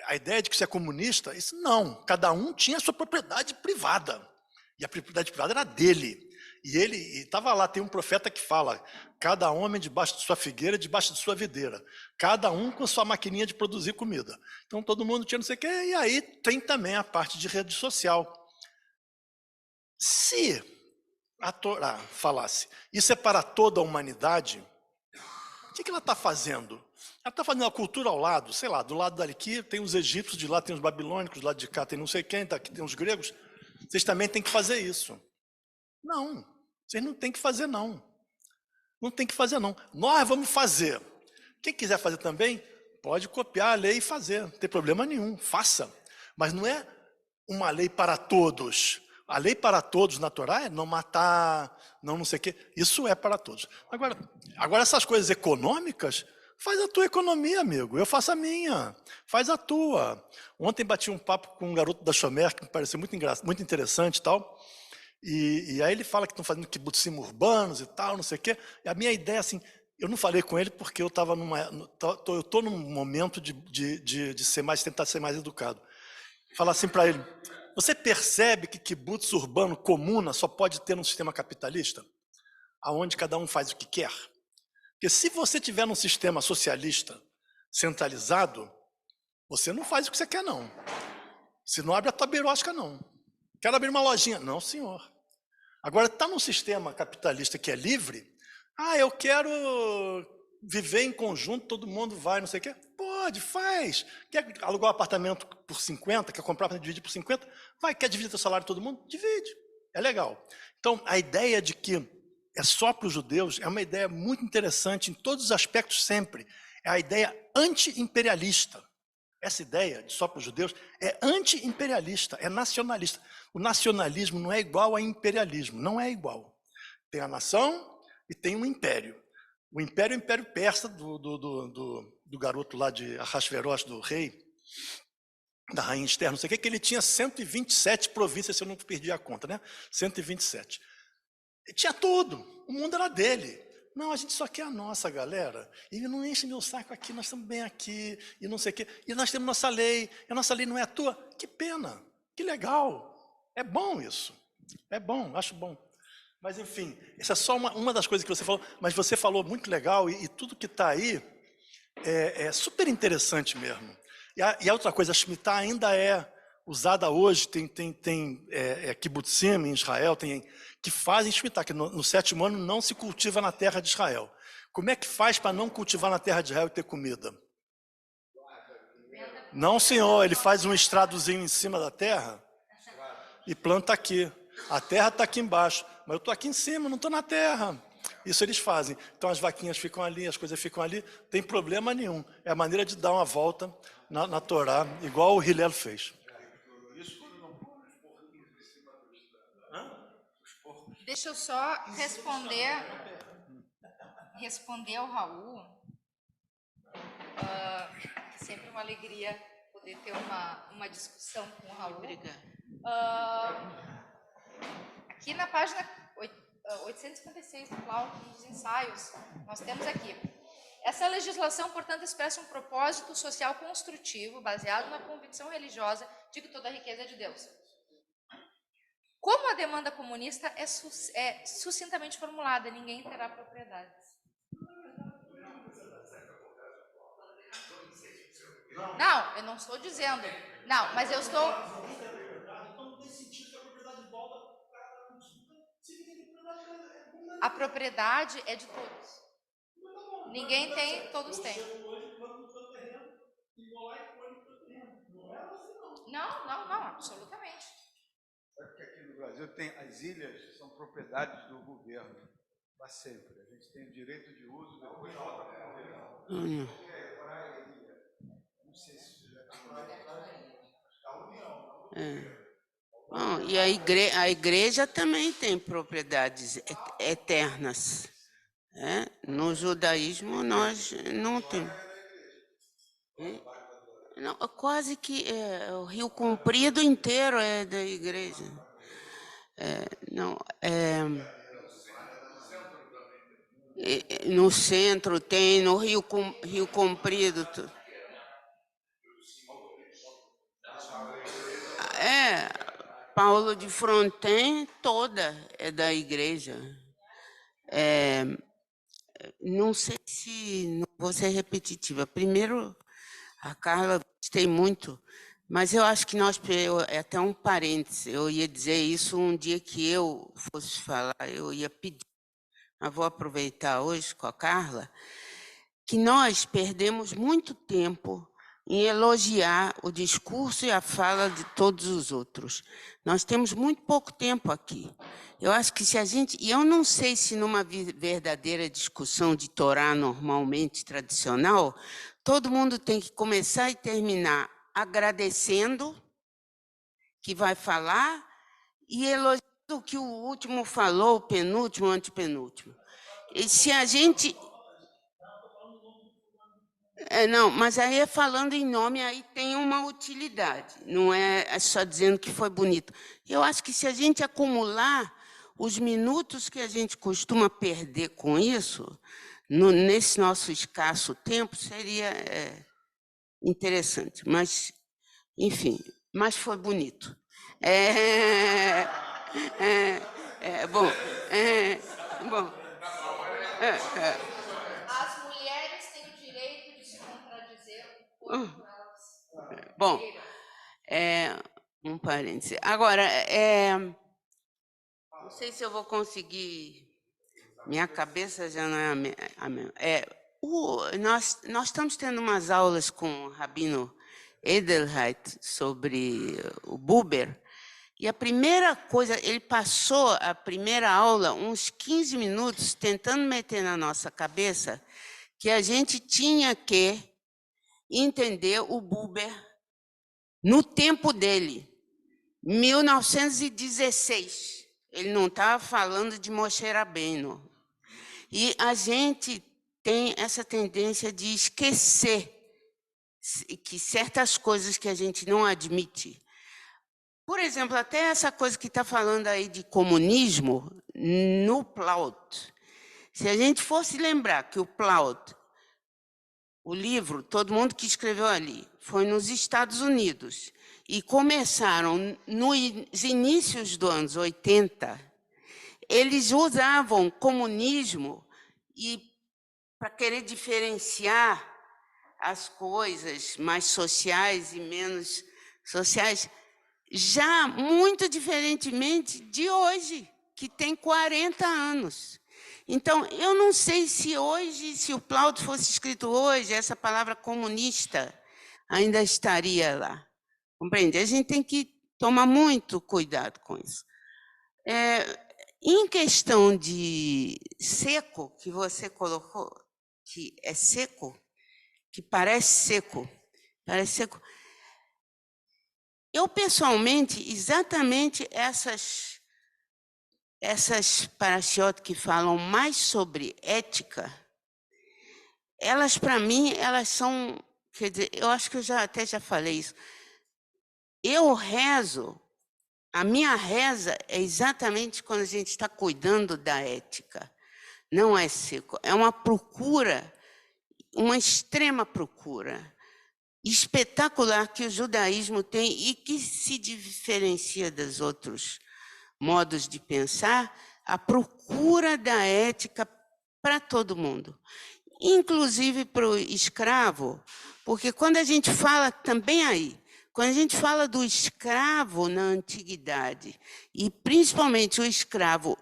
A ideia de que você é comunista, isso não. Cada um tinha a sua propriedade privada. E a propriedade privada era dele. E ele estava lá, tem um profeta que fala, cada homem debaixo de sua figueira, debaixo de sua videira. Cada um com sua maquininha de produzir comida. Então todo mundo tinha não sei o quê. E aí tem também a parte de rede social. Se a Torá falasse, isso é para toda a humanidade, o que ela está fazendo? Ela está fazendo a cultura ao lado, sei lá, do lado daqui tem os egípcios, de lá tem os babilônicos, do lado de cá tem não sei quem, daqui tem os gregos. Vocês também têm que fazer isso. Não, vocês não têm que fazer não. Não tem que fazer não. Nós vamos fazer. Quem quiser fazer também, pode copiar a lei e fazer. Não tem problema nenhum, faça. Mas não é uma lei para todos. A lei para todos na Torá é não matar, não sei o quê. Isso é para todos. Agora essas coisas econômicas, Faz a tua economia, amigo. Eu faço a minha. Faz a tua. Ontem bati um papo com um garoto da Chomer, que me pareceu muito interessante e tal. E aí ele fala que estão fazendo kibbutzim urbanos e tal, não sei o quê. E a minha ideia, assim, eu não falei com ele porque eu estava eu estou num momento de ser tentar ser mais educado. Falar assim para ele, você percebe que kibutz urbano, comuna, só pode ter num sistema capitalista? Onde cada um faz o que quer? Porque se você tiver num sistema socialista centralizado, você não faz o que você quer, não. Você não abre a tua birosca, não. Quero abrir uma lojinha. Não, senhor. Agora, está num sistema capitalista que é livre, eu quero viver em conjunto, todo mundo vai, não sei o quê. Pode, faz. Quer alugar um apartamento por 50, quer comprar para dividir por 50? Vai, quer dividir o salário de todo mundo? Divide. É legal. Então, a ideia de que é só para os judeus é uma ideia muito interessante em todos os aspectos sempre. É a ideia anti-imperialista. Essa ideia de só para os judeus é anti-imperialista, é nacionalista. O nacionalismo não é igual a imperialismo, não é igual. Tem a nação e tem um império. O império é o império persa do garoto lá de Ahasverosh, do rei, da rainha Esther, não sei o que ele tinha 127 províncias, se eu não perdi a conta, né? 127. Ele tinha tudo, o mundo era dele. Não, a gente só quer a nossa, galera. E não enche meu saco aqui, nós estamos bem aqui, e não sei o quê. E nós temos nossa lei, e a nossa lei não é a tua. Que pena, que legal. É bom isso. É bom, acho bom. Mas, enfim, essa é só uma das coisas que você falou, mas você falou muito legal, e tudo que está aí é super interessante mesmo. E a outra coisa, a Shemitah ainda é usada hoje, tem kibbutzim em Israel, que fazem Shemitah, que no 7º ano não se cultiva na terra de Israel. Como é que faz para não cultivar na terra de Israel e ter comida? Não, senhor, ele faz um estradozinho em cima da terra e planta aqui. A terra está aqui embaixo, mas eu estou aqui em cima, não estou na terra. Isso eles fazem. Então as vaquinhas ficam ali, as coisas ficam ali, não tem problema nenhum. É a maneira de dar uma volta na Torá, igual o Hillel fez. Deixa eu só responder ao Raul. Sempre uma alegria poder ter uma discussão com o Raul. Obrigada. Aqui na página 856 do Cláudio, nos ensaios, nós temos aqui. Essa legislação, portanto, expressa um propósito social construtivo, baseado na convicção religiosa de que toda a riqueza é de Deus. Como a demanda comunista é sucintamente formulada, ninguém terá propriedades. Não, eu não estou dizendo. Não, mas eu estou... A propriedade é de todos. Ninguém tem, todos têm. Não, absolutamente. Sabe que aqui no Brasil tem as ilhas, são propriedades do governo, para sempre. A gente tem o direito de uso, depois volta para o governo. Não sei se já a União. Bom, e a igreja também tem propriedades eternas. No judaísmo nós não temos. Não, quase que o Rio Comprido inteiro é da igreja. No centro tem, no Rio Comprido. Paulo de Fronten toda é da igreja. Não sei se não vou ser repetitiva. Primeiro, a Carla, gostei muito, mas eu acho que é até um parêntese, eu ia dizer isso um dia que eu fosse falar, eu ia pedir, mas vou aproveitar hoje com a Carla, que nós perdemos muito tempo em elogiar o discurso e a fala de todos os outros. Nós temos muito pouco tempo aqui. Eu acho que se a gente... E eu não sei se numa verdadeira discussão de Torá normalmente tradicional, todo mundo tem que começar e terminar agradecendo que vai falar e elogiando o que o último falou, o penúltimo, o antepenúltimo. E se a gente... Não, mas aí é falando em nome, aí tem uma utilidade, não é só dizendo que foi bonito. Eu acho que se a gente acumular os minutos que a gente costuma perder com isso, nesse nosso escasso tempo, seria interessante. Mas, enfim, mas foi bonito. Bom. As mulheres têm o direito de se contradizer quando elas Bom, queiram. um parêntese. Agora, não sei se eu vou conseguir. Minha cabeça já não é a mesma. Nós estamos tendo umas aulas com o Rabino Edelheit sobre o Buber, e a primeira coisa, ele passou a primeira aula uns 15 minutos tentando meter na nossa cabeça que a gente tinha que entender o Buber no tempo dele, 1916. Ele não estava falando de Moshe Rabbeinu. E a gente tem essa tendência de esquecer que certas coisas que a gente não admite. Por exemplo, até essa coisa que está falando aí de comunismo, no Plaut. Se a gente fosse lembrar que o Plaut, o livro, todo mundo que escreveu ali, foi nos Estados Unidos, e começaram nos inícios dos anos 80, eles usavam comunismo para querer diferenciar as coisas mais sociais e menos sociais, já muito diferentemente de hoje, que tem 40 anos. Então, eu não sei se hoje, se o Plaut fosse escrito hoje, essa palavra comunista ainda estaria lá. Compreende? A gente tem que tomar muito cuidado com isso. Em questão de seco, que você colocou, que é seco, que parece seco, eu, pessoalmente, exatamente essas parashiot que falam mais sobre ética, elas, para mim, elas são, quer dizer, eu acho que eu até já falei isso. Eu rezo, a minha reza é exatamente quando a gente está cuidando da ética. Não é seco, é uma procura, uma extrema procura espetacular que o judaísmo tem e que se diferencia dos outros modos de pensar, a procura da ética para todo mundo, inclusive para o escravo, porque quando a gente fala também aí, quando a gente fala do escravo na antiguidade, e principalmente o escravo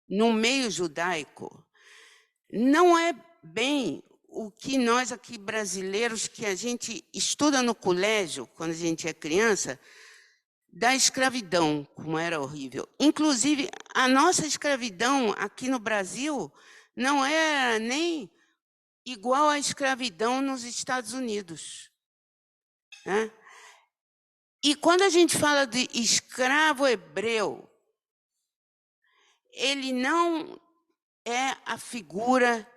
no meio judaico, não é bem o que nós aqui brasileiros, que a gente estuda no colégio, quando a gente é criança, da escravidão, como era horrível. Inclusive, a nossa escravidão aqui no Brasil não era nem igual à escravidão nos Estados Unidos, né? E quando a gente fala de escravo hebreu, ele não é a figura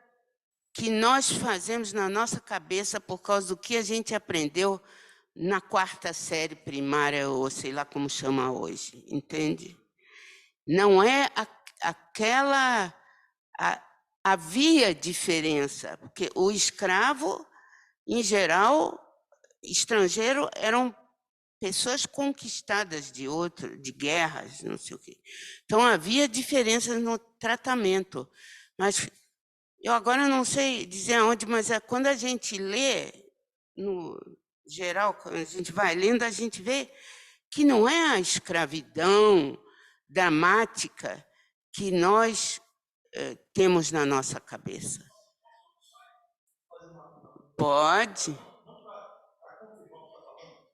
que nós fazemos na nossa cabeça por causa do que a gente aprendeu na 4ª série primária, ou sei lá como chama hoje, entende? Não é aquela... havia diferença, porque o escravo, em geral, estrangeiro, eram pessoas conquistadas de guerras, não sei o quê. Então, havia diferenças no tratamento. Mas eu agora não sei dizer aonde, mas quando a gente lê, no geral, quando a gente vai lendo, a gente vê que não é a escravidão dramática que nós temos na nossa cabeça. Pode.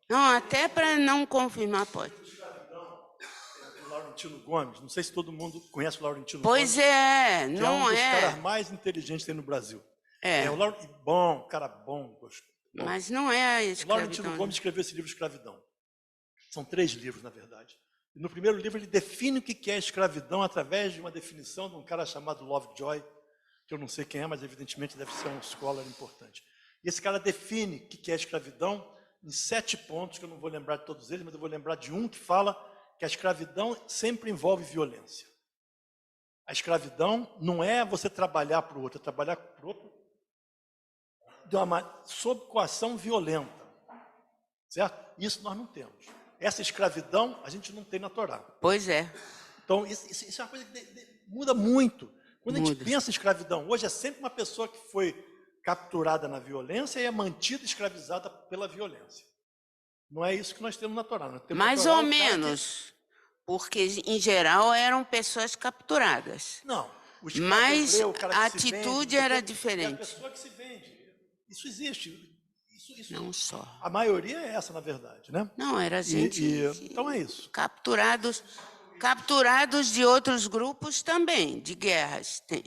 Não, até para não confirmar, pode. O Laurentino Gomes, não sei se todo mundo conhece o Laurentino Pois Gomes. é, que não é um dos é. caras mais inteligentes que tem no Brasil. É. O bom, cara bom, gostoso. Mas não é a O escravidão. Laurentino Gomes escreveu esse livro Escravidão. São 3 livros, na verdade. E no primeiro livro ele define o que é escravidão através de uma definição de um cara chamado Lovejoy, que eu não sei quem é, mas evidentemente deve ser um scholar importante. E esse cara define o que é escravidão em 7 pontos, que eu não vou lembrar de todos eles, mas eu vou lembrar de um que fala que a escravidão sempre envolve violência. A escravidão não é você trabalhar para o outro, é trabalhar para o outro sob coação violenta. Certo? Isso nós não temos. Essa escravidão a gente não tem na Torá. Pois é. Então, isso é uma coisa que muda muito. Quando a gente Muda. pensa em escravidão, hoje é sempre uma pessoa que foi capturada na violência e é mantida escravizada pela violência. Não é isso que nós temos na Torá. Nós temos na Mais Torá ou o cara que- menos, porque, em geral, eram pessoas capturadas. Não. O escravo Mas hebreu, o cara que a se vende, atitude não sei era o quê, diferente. É a pessoa que se vende. Isso existe. Isso, Não só. a maioria é essa, na verdade, né? Não, era gente Então é isso. capturados de outros grupos também, de guerras. Tem.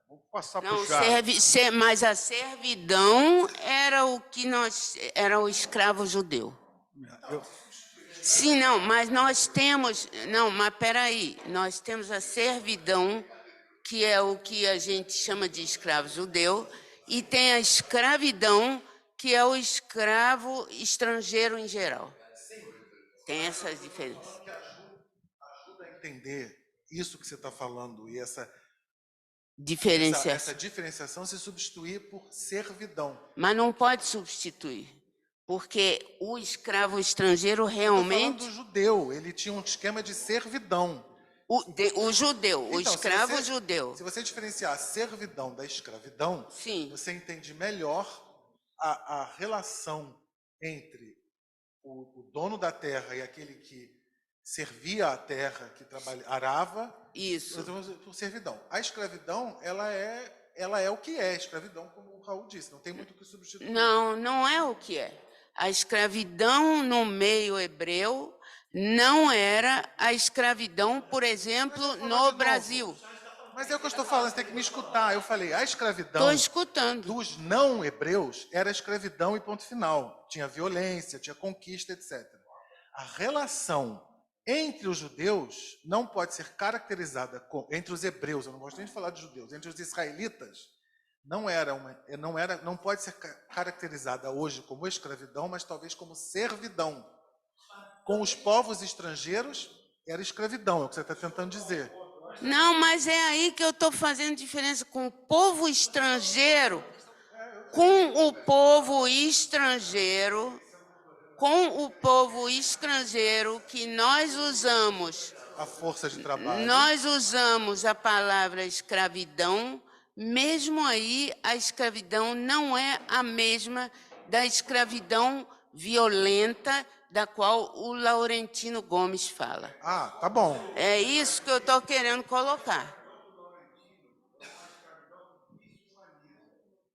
Vou passar para Não, o Charles. mas a servidão era o escravo judeu. Sim, não, mas nós temos, não, mas peraí, nós temos a servidão, que é o que a gente chama de escravo judeu, e tem a escravidão, que é o escravo estrangeiro em geral. Tem essas diferenças. Ajuda a entender isso que você está falando e essa Diferenciação. diferenciação se substituir por servidão. Mas não pode substituir, porque o escravo estrangeiro Estou falando realmente... do judeu, ele tinha um esquema de servidão. O judeu, o Então, escravo judeu. Se você diferenciar a servidão da escravidão, Sim. você entende melhor a relação entre o dono da terra e aquele que servia a terra, que arava, Isso. por servidão. A escravidão, ela é o que é escravidão, como o Raul disse, não tem muito o que substituir. Não, não é o que é. A escravidão no meio hebreu não era a escravidão, por exemplo, no Brasil. Mas é o que eu estou falando, você tem que me escutar. Eu falei, a escravidão Estou escutando. dos não hebreus era escravidão e ponto final. Tinha violência, tinha conquista, etc. A relação entre os judeus não pode ser caracterizada entre os hebreus, eu não gosto nem de falar de judeus, entre os israelitas, não pode ser caracterizada hoje como escravidão, mas talvez como servidão. Com os povos estrangeiros era escravidão, é o que você está tentando dizer. Não, mas é aí que eu estou fazendo diferença com o povo estrangeiro, que nós usamos. A força de trabalho. Nós usamos a palavra escravidão, mesmo aí a escravidão não é a mesma da escravidão violenta da qual o Laurentino Gomes fala. Ah, tá bom. É isso que eu estou querendo colocar.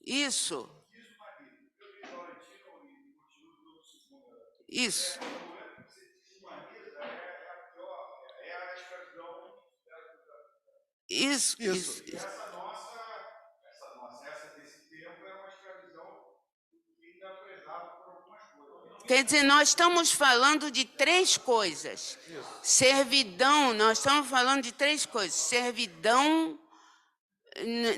Isso. Isso. Isso. Isso. Essa desse tempo é uma escravidão que ainda foi usada por algumas coisas. Quer dizer, nós estamos falando de 3 coisas. Servidão, nós estamos falando de 3 coisas. Servidão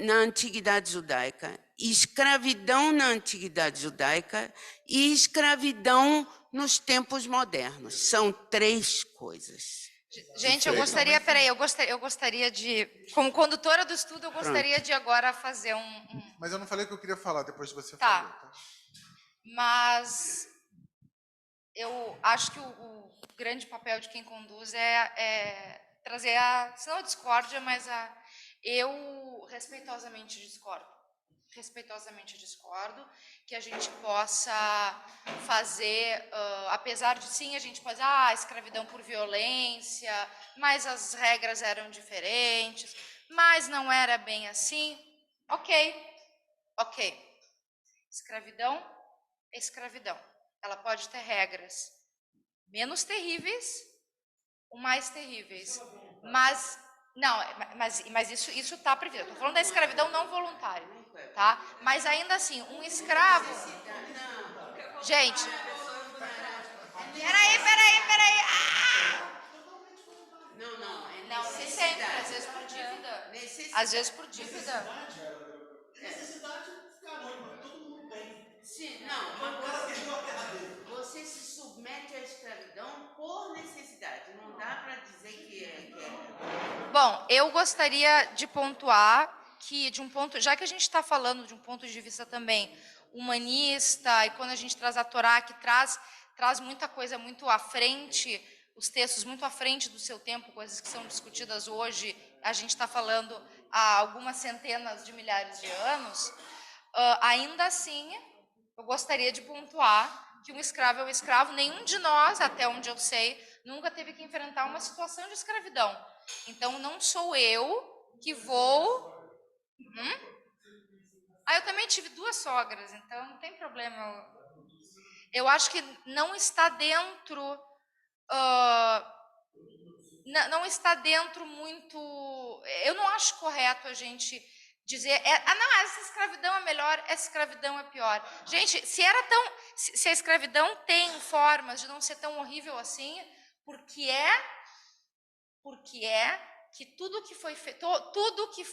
na Antiguidade Judaica, escravidão na Antiguidade Judaica e escravidão nos tempos modernos. São 3 coisas. Gente, eu gostaria de, como condutora do estudo, eu gostaria de agora fazer Mas eu não falei o que eu queria falar depois de você Tá. falar. Tá? Mas eu acho que o grande papel de quem conduz é trazer se não a discórdia, mas eu respeitosamente discordo que a gente possa fazer, apesar de sim, a gente pode escravidão por violência, mas as regras eram diferentes, mas não era bem assim. Ok. Escravidão é escravidão. Ela pode ter regras menos terríveis ou mais terríveis, mas isso está previsto. Estou falando da escravidão não voluntária, tá? Mas ainda assim, um escravo. Gente, peraí. Não, Não, nem sempre, às vezes por dívida. Necessidade. Às vezes por dívida. Necessidade, caramba, todo mundo tem. Sim, não, Agora perdeu a terra dele. você se submete à escravidão por necessidade. Não dá para dizer que é. Bom, eu gostaria de pontuar que, já que a gente está falando de um ponto de vista também humanista, e quando a gente traz a Torá, que traz muita coisa muito à frente, os textos muito à frente do seu tempo, coisas que são discutidas hoje, a gente está falando há algumas centenas de milhares de anos, ainda assim, eu gostaria de pontuar que um escravo é um escravo. Nenhum de nós, até onde eu sei, nunca teve que enfrentar uma situação de escravidão. Então, não sou eu que vou... eu também tive 2 sogras, então não tem problema. Eu acho que não está dentro... não está dentro muito... Eu não acho correto a gente dizer... não, essa escravidão é melhor, essa escravidão é pior. Gente, se a escravidão tem formas de não ser tão horrível assim, porque que tudo que foi feito, tudo que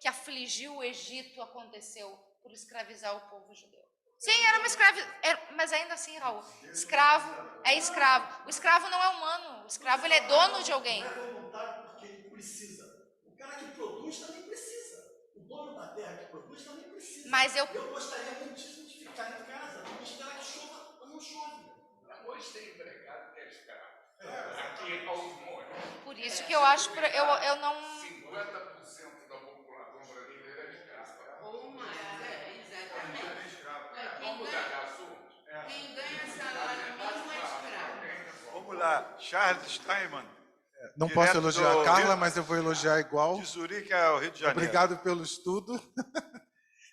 afligiu o Egito aconteceu por escravizar o povo judeu. Sim, era uma escravidão, mas ainda assim, Raul, escravo é escravo. O escravo não é humano, o escravo ele é dono de alguém. Não é voluntário porque ele precisa. O cara que produz também precisa. O dono da terra que produz também precisa. Mas eu gostaria muitíssimo de ficar em casa, não esperar que chova ou não chove. Hoje tem empregado que é escravo. Aqui aos montes. por isso que eu acho, eu não... 50% da população brasileira é escrava. Ou mais, exatamente. Vamos mudar de assunto? Quem ganha salário mínimo é escravo. Vamos lá, Charles Steinman, Não Direto posso elogiar do a Carla, Rio- mas eu vou elogiar igual. de Zurique ao Rio de Janeiro. Obrigado pelo estudo.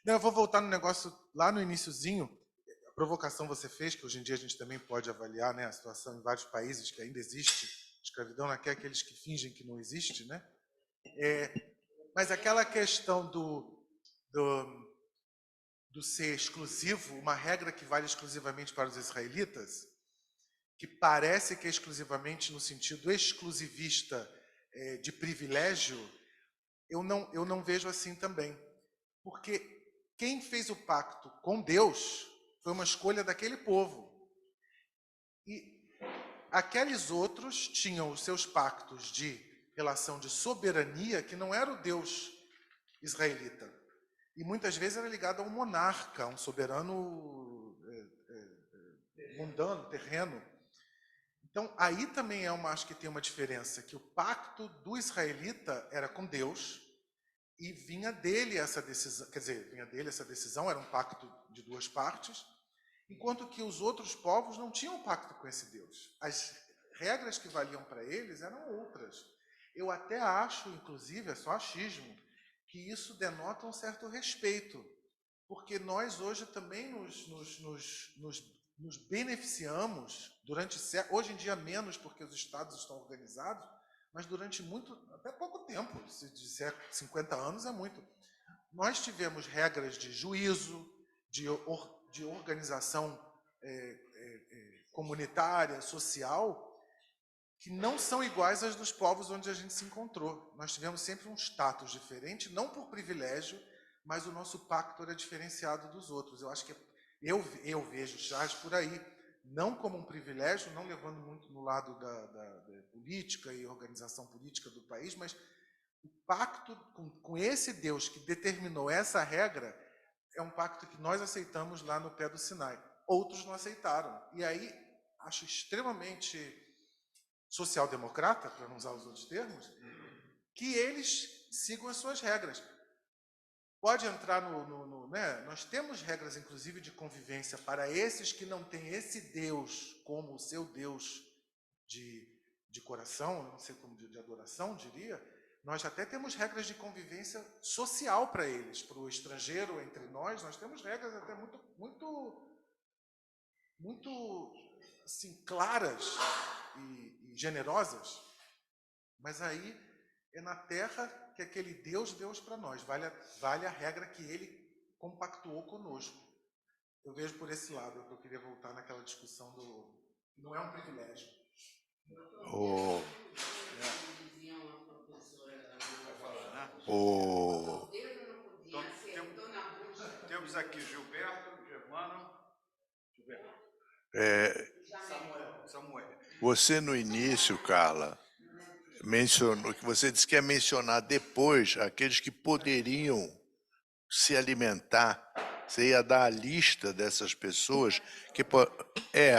Não, eu vou voltar no negócio lá no iniciozinho. A provocação você fez, que hoje em dia a gente também pode avaliar, né, a situação em vários países que ainda existe escravidão, não é aqueles que fingem que não existe, né? Mas aquela questão do ser exclusivo, uma regra que vale exclusivamente para os israelitas, que parece que é exclusivamente no sentido exclusivista de privilégio, eu não vejo assim também. Porque quem fez o pacto com Deus foi uma escolha daquele povo. E aqueles outros tinham os seus pactos de relação de soberania, que não era o Deus israelita. E muitas vezes era ligado a um monarca, a um soberano mundano, terreno. Então, aí também acho que tem uma diferença, que o pacto do israelita era com Deus e vinha dele essa decisão, era um pacto de 2 partes, enquanto que os outros povos não tinham pacto com esse Deus. As regras que valiam para eles eram outras. Eu até acho, inclusive, é só achismo, que isso denota um certo respeito, porque nós hoje também nos beneficiamos durante séculos, hoje em dia menos porque os estados estão organizados, mas durante até pouco tempo, se disser 50 anos é muito. Nós tivemos regras de juízo, de organização comunitária, social, que não são iguais às dos povos onde a gente se encontrou. Nós tivemos sempre um status diferente, não por privilégio, mas o nosso pacto era diferenciado dos outros. Eu acho que eu vejo Charles por aí, não como um privilégio, não levando muito no lado da política e organização política do país, mas o pacto com esse Deus que determinou essa regra é um pacto que nós aceitamos lá no pé do Sinai. Outros não aceitaram. E aí, acho extremamente social-democrata, para não usar os outros termos, que eles sigam as suas regras. Pode entrar né? Nós temos regras, inclusive, de convivência para esses que não têm esse Deus como o seu Deus de coração, não sei como de adoração, diria. Nós até temos regras de convivência social para eles, para o estrangeiro entre nós temos regras até muito assim, claras e generosas. Mas aí é na terra que aquele Deus deu para nós, vale a regra que ele compactuou conosco. Eu vejo por esse lado, eu queria voltar naquela discussão não é um privilégio. Como dizia uma professora, o governo não podia ser dona bruxa. Temos aqui Gilberto, Germano, Samuel. Você no início, Carla, mencionou que você disse que ia mencionar depois aqueles que poderiam se alimentar. Você ia dar a lista dessas pessoas que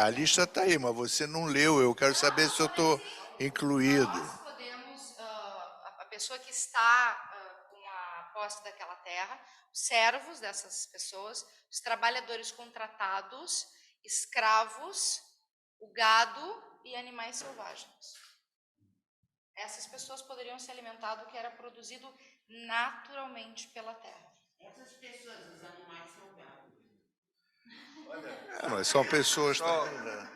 a lista está aí, mas você não leu. Eu quero saber se eu estou incluído. Nós podemos, a pessoa que está com a posse daquela terra, os servos dessas pessoas, os trabalhadores contratados, escravos, o gado e animais selvagens. Essas pessoas poderiam se alimentar do que era produzido naturalmente pela terra. Essas pessoas, os animais selvagens. Mas são pessoas Só- também, né?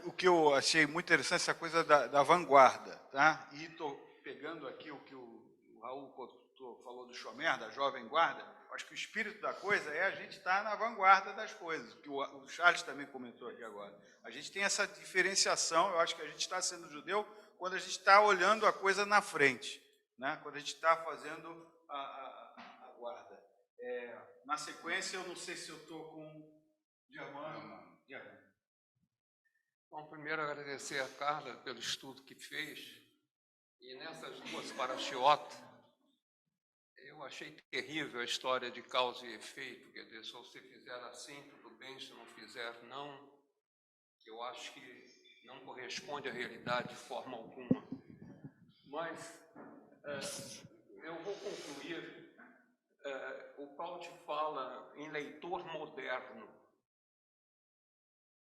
O que eu achei muito interessante, essa coisa da vanguarda, tá? E estou pegando aqui o que o Raul Couto falou do Chomer, da jovem guarda. Acho que o espírito da coisa é a gente estar na vanguarda das coisas, que o Charles também comentou aqui agora. A gente tem essa diferenciação, eu acho que a gente está sendo judeu quando a gente está olhando a coisa na frente, né? Quando a gente está fazendo a guarda. Na sequência, eu não sei se eu estou com Germano. Bom, primeiro agradecer a Carla pelo estudo que fez. E nessas duas parashiotas, eu achei terrível a história de causa e efeito. Quer dizer, se você fizer assim, tudo bem, se não fizer, não. Eu acho que não corresponde à realidade de forma alguma. Mas eu vou concluir. O Paulo te fala em leitor moderno.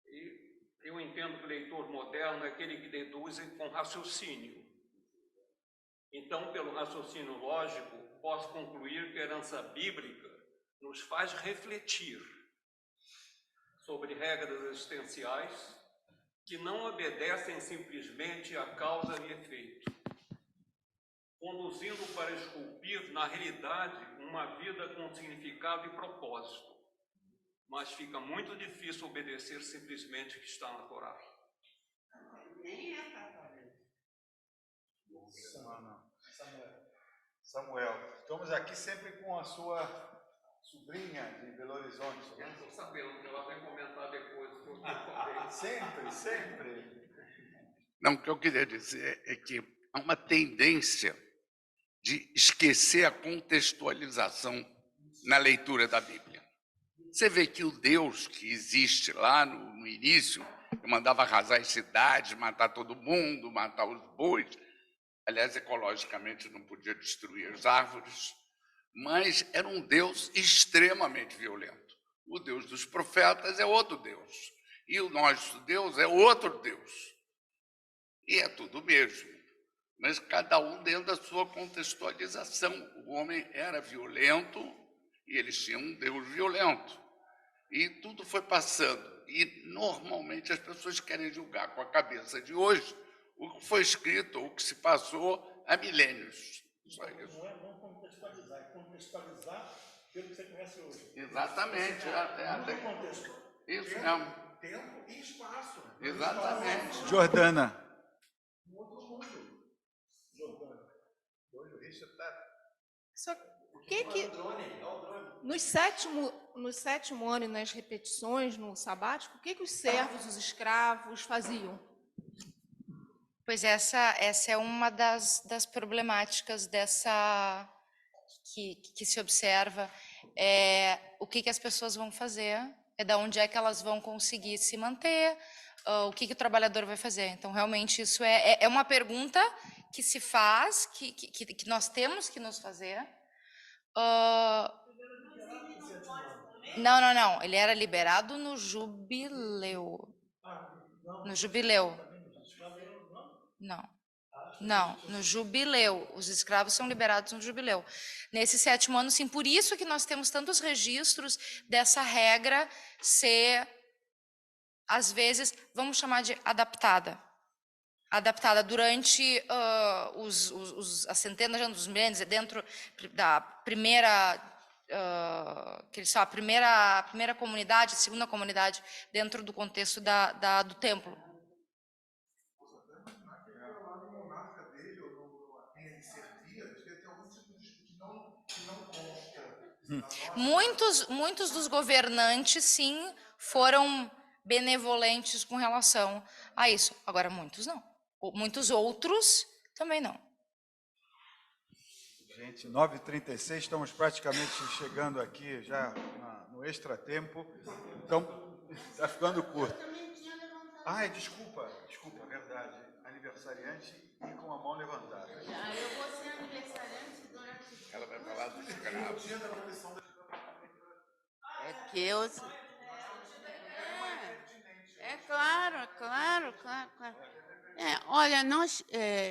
E eu entendo que o leitor moderno é aquele que deduz com raciocínio. Então, pelo raciocínio lógico, posso concluir que a herança bíblica nos faz refletir sobre regras existenciais que não obedecem simplesmente a causa e efeito, conduzindo para esculpir, na realidade, uma vida com significado e propósito. Mas fica muito difícil obedecer simplesmente o que está na Torá. Nem é católico. Samuel, estamos aqui sempre com a sua sobrinha de Belo Horizonte. Eu estou sabendo que ela vai comentar depois o que eu falei. Sempre. Não, o que eu queria dizer é que há uma tendência de esquecer a contextualização na leitura da Bíblia. Você vê que o Deus que existe lá no início, que mandava arrasar as cidades, matar todo mundo, matar os bois, aliás, ecologicamente não podia destruir as árvores, mas era um Deus extremamente violento. O Deus dos profetas é outro Deus, e o nosso Deus é outro Deus. E é tudo mesmo, mas cada um dentro da sua contextualização. O homem era violento e eles tinham um Deus violento. E tudo foi passando. E, normalmente, as pessoas querem julgar com a cabeça de hoje o que foi escrito, o que se passou há milênios. Só isso. Não é não contextualizar, é contextualizar pelo que você conhece hoje. Exatamente. Muda o contexto. Isso mesmo. Tempo e espaço. Exatamente. Jordana. Só que no sétimo ano e nas repetições, no sabático, o que os servos, os escravos faziam? Pois essa é uma das problemáticas dessa que se observa. O que as pessoas vão fazer, da onde é que elas vão conseguir se manter, o que o trabalhador vai fazer. Então, realmente, isso é uma pergunta que se faz, que nós temos que nos fazer. Não. Ele era liberado no jubileu. No jubileu. Não, no jubileu. Os escravos são liberados no jubileu. Nesse sétimo ano, sim. Por isso que nós temos tantos registros dessa regra ser, às vezes, vamos chamar de adaptada. Adaptada durante as centenas de anos, dos milênios, dentro da primeira, a primeira comunidade, segunda comunidade, dentro do contexto do templo. Muitos dos governantes, sim, foram benevolentes com relação a isso. Agora, muitos não. Muitos outros também não. Gente, 9h36, estamos praticamente chegando aqui já no extratempo. Então, está ficando curto. Ai, desculpa, verdade. Aniversariante e com a mão levantada. Eu vou ser aniversariante durante... Ela vai falar do escravo. É que eu... Claro. Olha, nós,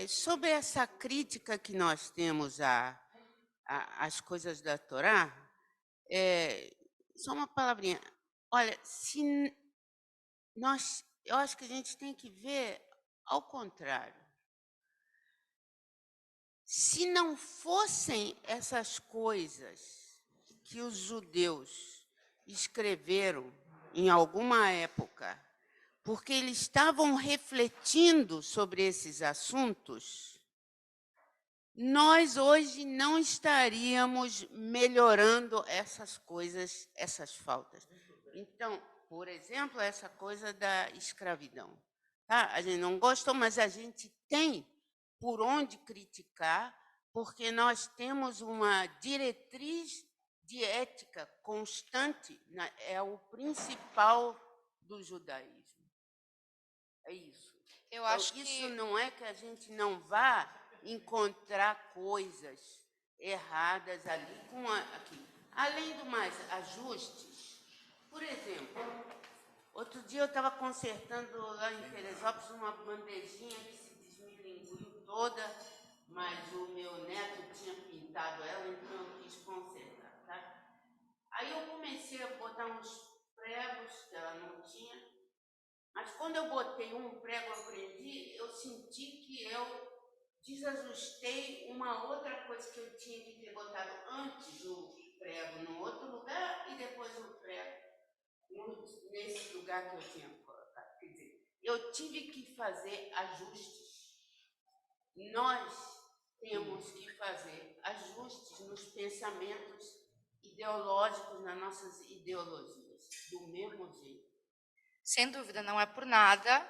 sobre essa crítica que nós temos às coisas da Torá, só uma palavrinha. Olha, eu acho que a gente tem que ver ao contrário. Se não fossem essas coisas que os judeus escreveram em alguma época, porque eles estavam refletindo sobre esses assuntos, nós hoje não estaríamos melhorando essas coisas, essas faltas. Então, por exemplo, essa coisa da escravidão. Tá? A gente não gostou, mas a gente tem por onde criticar, porque nós temos uma diretriz de ética constante, é o principal do judaísmo. É isso. Eu acho isso não é que a gente não vá encontrar coisas erradas ali aqui. Além do mais, ajustes. Por exemplo, outro dia eu estava consertando lá em Teresópolis uma bandejinha que se desmilinguiu toda, mas o meu neto tinha pintado ela, então eu quis consertar, tá? Aí eu comecei a botar uns pregos que ela não tinha, mas quando eu botei um prego, eu prendi, eu senti que eu desajustei uma outra coisa que eu tinha que ter botado antes o prego no outro lugar e depois o prego nesse lugar que eu tinha colocado. Quer dizer, eu tive que fazer ajustes. Nós temos que fazer ajustes nos pensamentos ideológicos, nas nossas ideologias, do mesmo jeito. Sem dúvida, não é por nada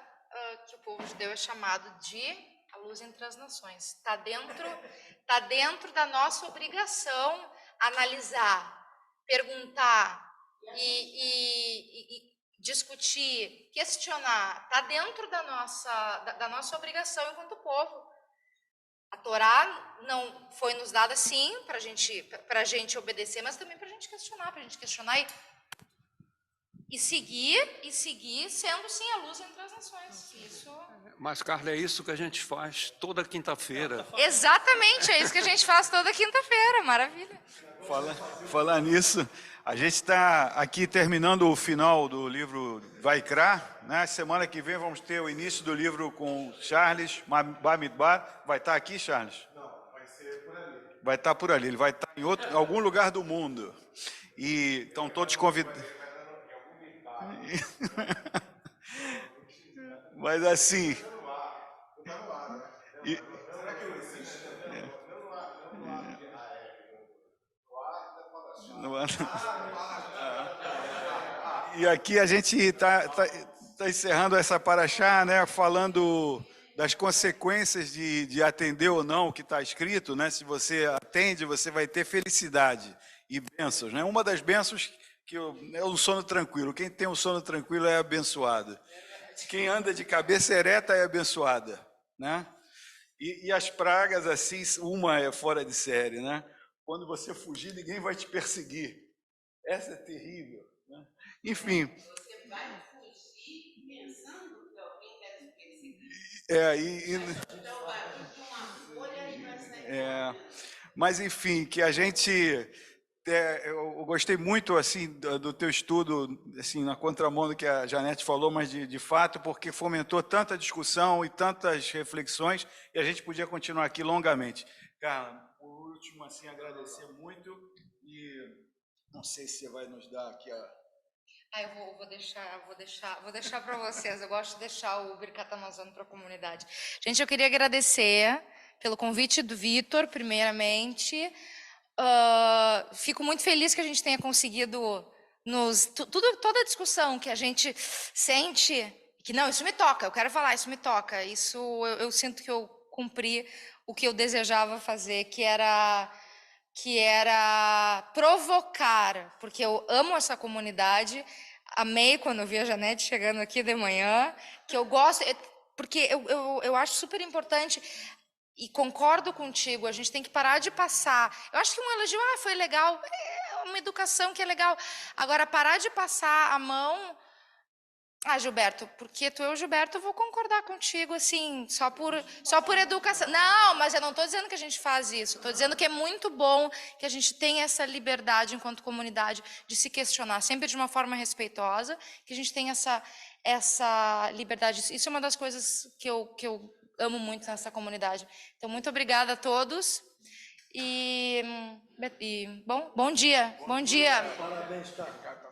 que o povo judeu é chamado de a luz entre as nações. Está dentro da nossa obrigação analisar, perguntar e discutir, questionar. Está dentro da nossa obrigação enquanto povo. A Torá não foi nos dada, sim, para a gente obedecer, mas também para a gente questionar e seguir sendo, sim, a luz entre as nações. Isso... Mas, Carla, é isso que a gente faz toda quinta-feira. Exatamente, é isso que a gente faz toda quinta-feira, maravilha. Falar nisso, a gente está aqui terminando o final do livro Vaikra, né? Semana que vem vamos ter o início do livro com Charles Bamidbar. Vai estar aqui, Charles? Não, vai ser por ali. Vai estar por ali, ele vai estar em algum lugar do mundo. E estão todos convidados. Mas assim. E aqui a gente está encerrando essa paraxá, né, falando das consequências de atender ou não o que está escrito, né? Se você atende, você vai ter felicidade e bênçãos, né? Uma das bênçãos que é o sono tranquilo. Quem tem um sono tranquilo é abençoado. Quem anda de cabeça ereta é abençoada, né? E as pragas, assim, uma é fora de série, né? Quando você fugir, ninguém vai te perseguir. Essa é terrível, né? Enfim. Você vai fugir pensando que alguém quer te perseguir. Então, vai com uma folha e vai sair. Mas, enfim, que a gente... eu gostei muito assim do teu estudo, assim, na contramão do que a Janete falou, mas de fato, porque fomentou tanta discussão e tantas reflexões, e a gente podia continuar aqui longamente. Carla, por último, assim, agradecer muito, e não sei se você vai nos dar aqui eu vou deixar para vocês. Eu gosto de deixar o Birkat Amazônia para a comunidade. Gente, eu queria agradecer pelo convite do Vitor, primeiramente. Fico muito feliz que a gente tenha conseguido toda a discussão que a gente sente, que não, isso me toca, eu quero falar, isso me toca, isso eu sinto que eu cumpri o que eu desejava fazer, que era provocar, porque eu amo essa comunidade, amei quando eu vi a Janete chegando aqui de manhã, que eu gosto, porque eu acho super importante. E concordo contigo, a gente tem que parar de passar. Eu acho que um elogio, foi legal, é uma educação que é legal. Agora, parar de passar a mão. Gilberto, porque tu é o Gilberto, eu vou concordar contigo, assim, só por educação. Não, mas eu não estou dizendo que a gente faz isso, estou dizendo que é muito bom que a gente tenha essa liberdade enquanto comunidade de se questionar, sempre de uma forma respeitosa, que a gente tenha essa liberdade. Isso é uma das coisas que eu amo muito nessa comunidade. Então, muito obrigada a todos. Bom dia. Bom dia. Parabéns, cara.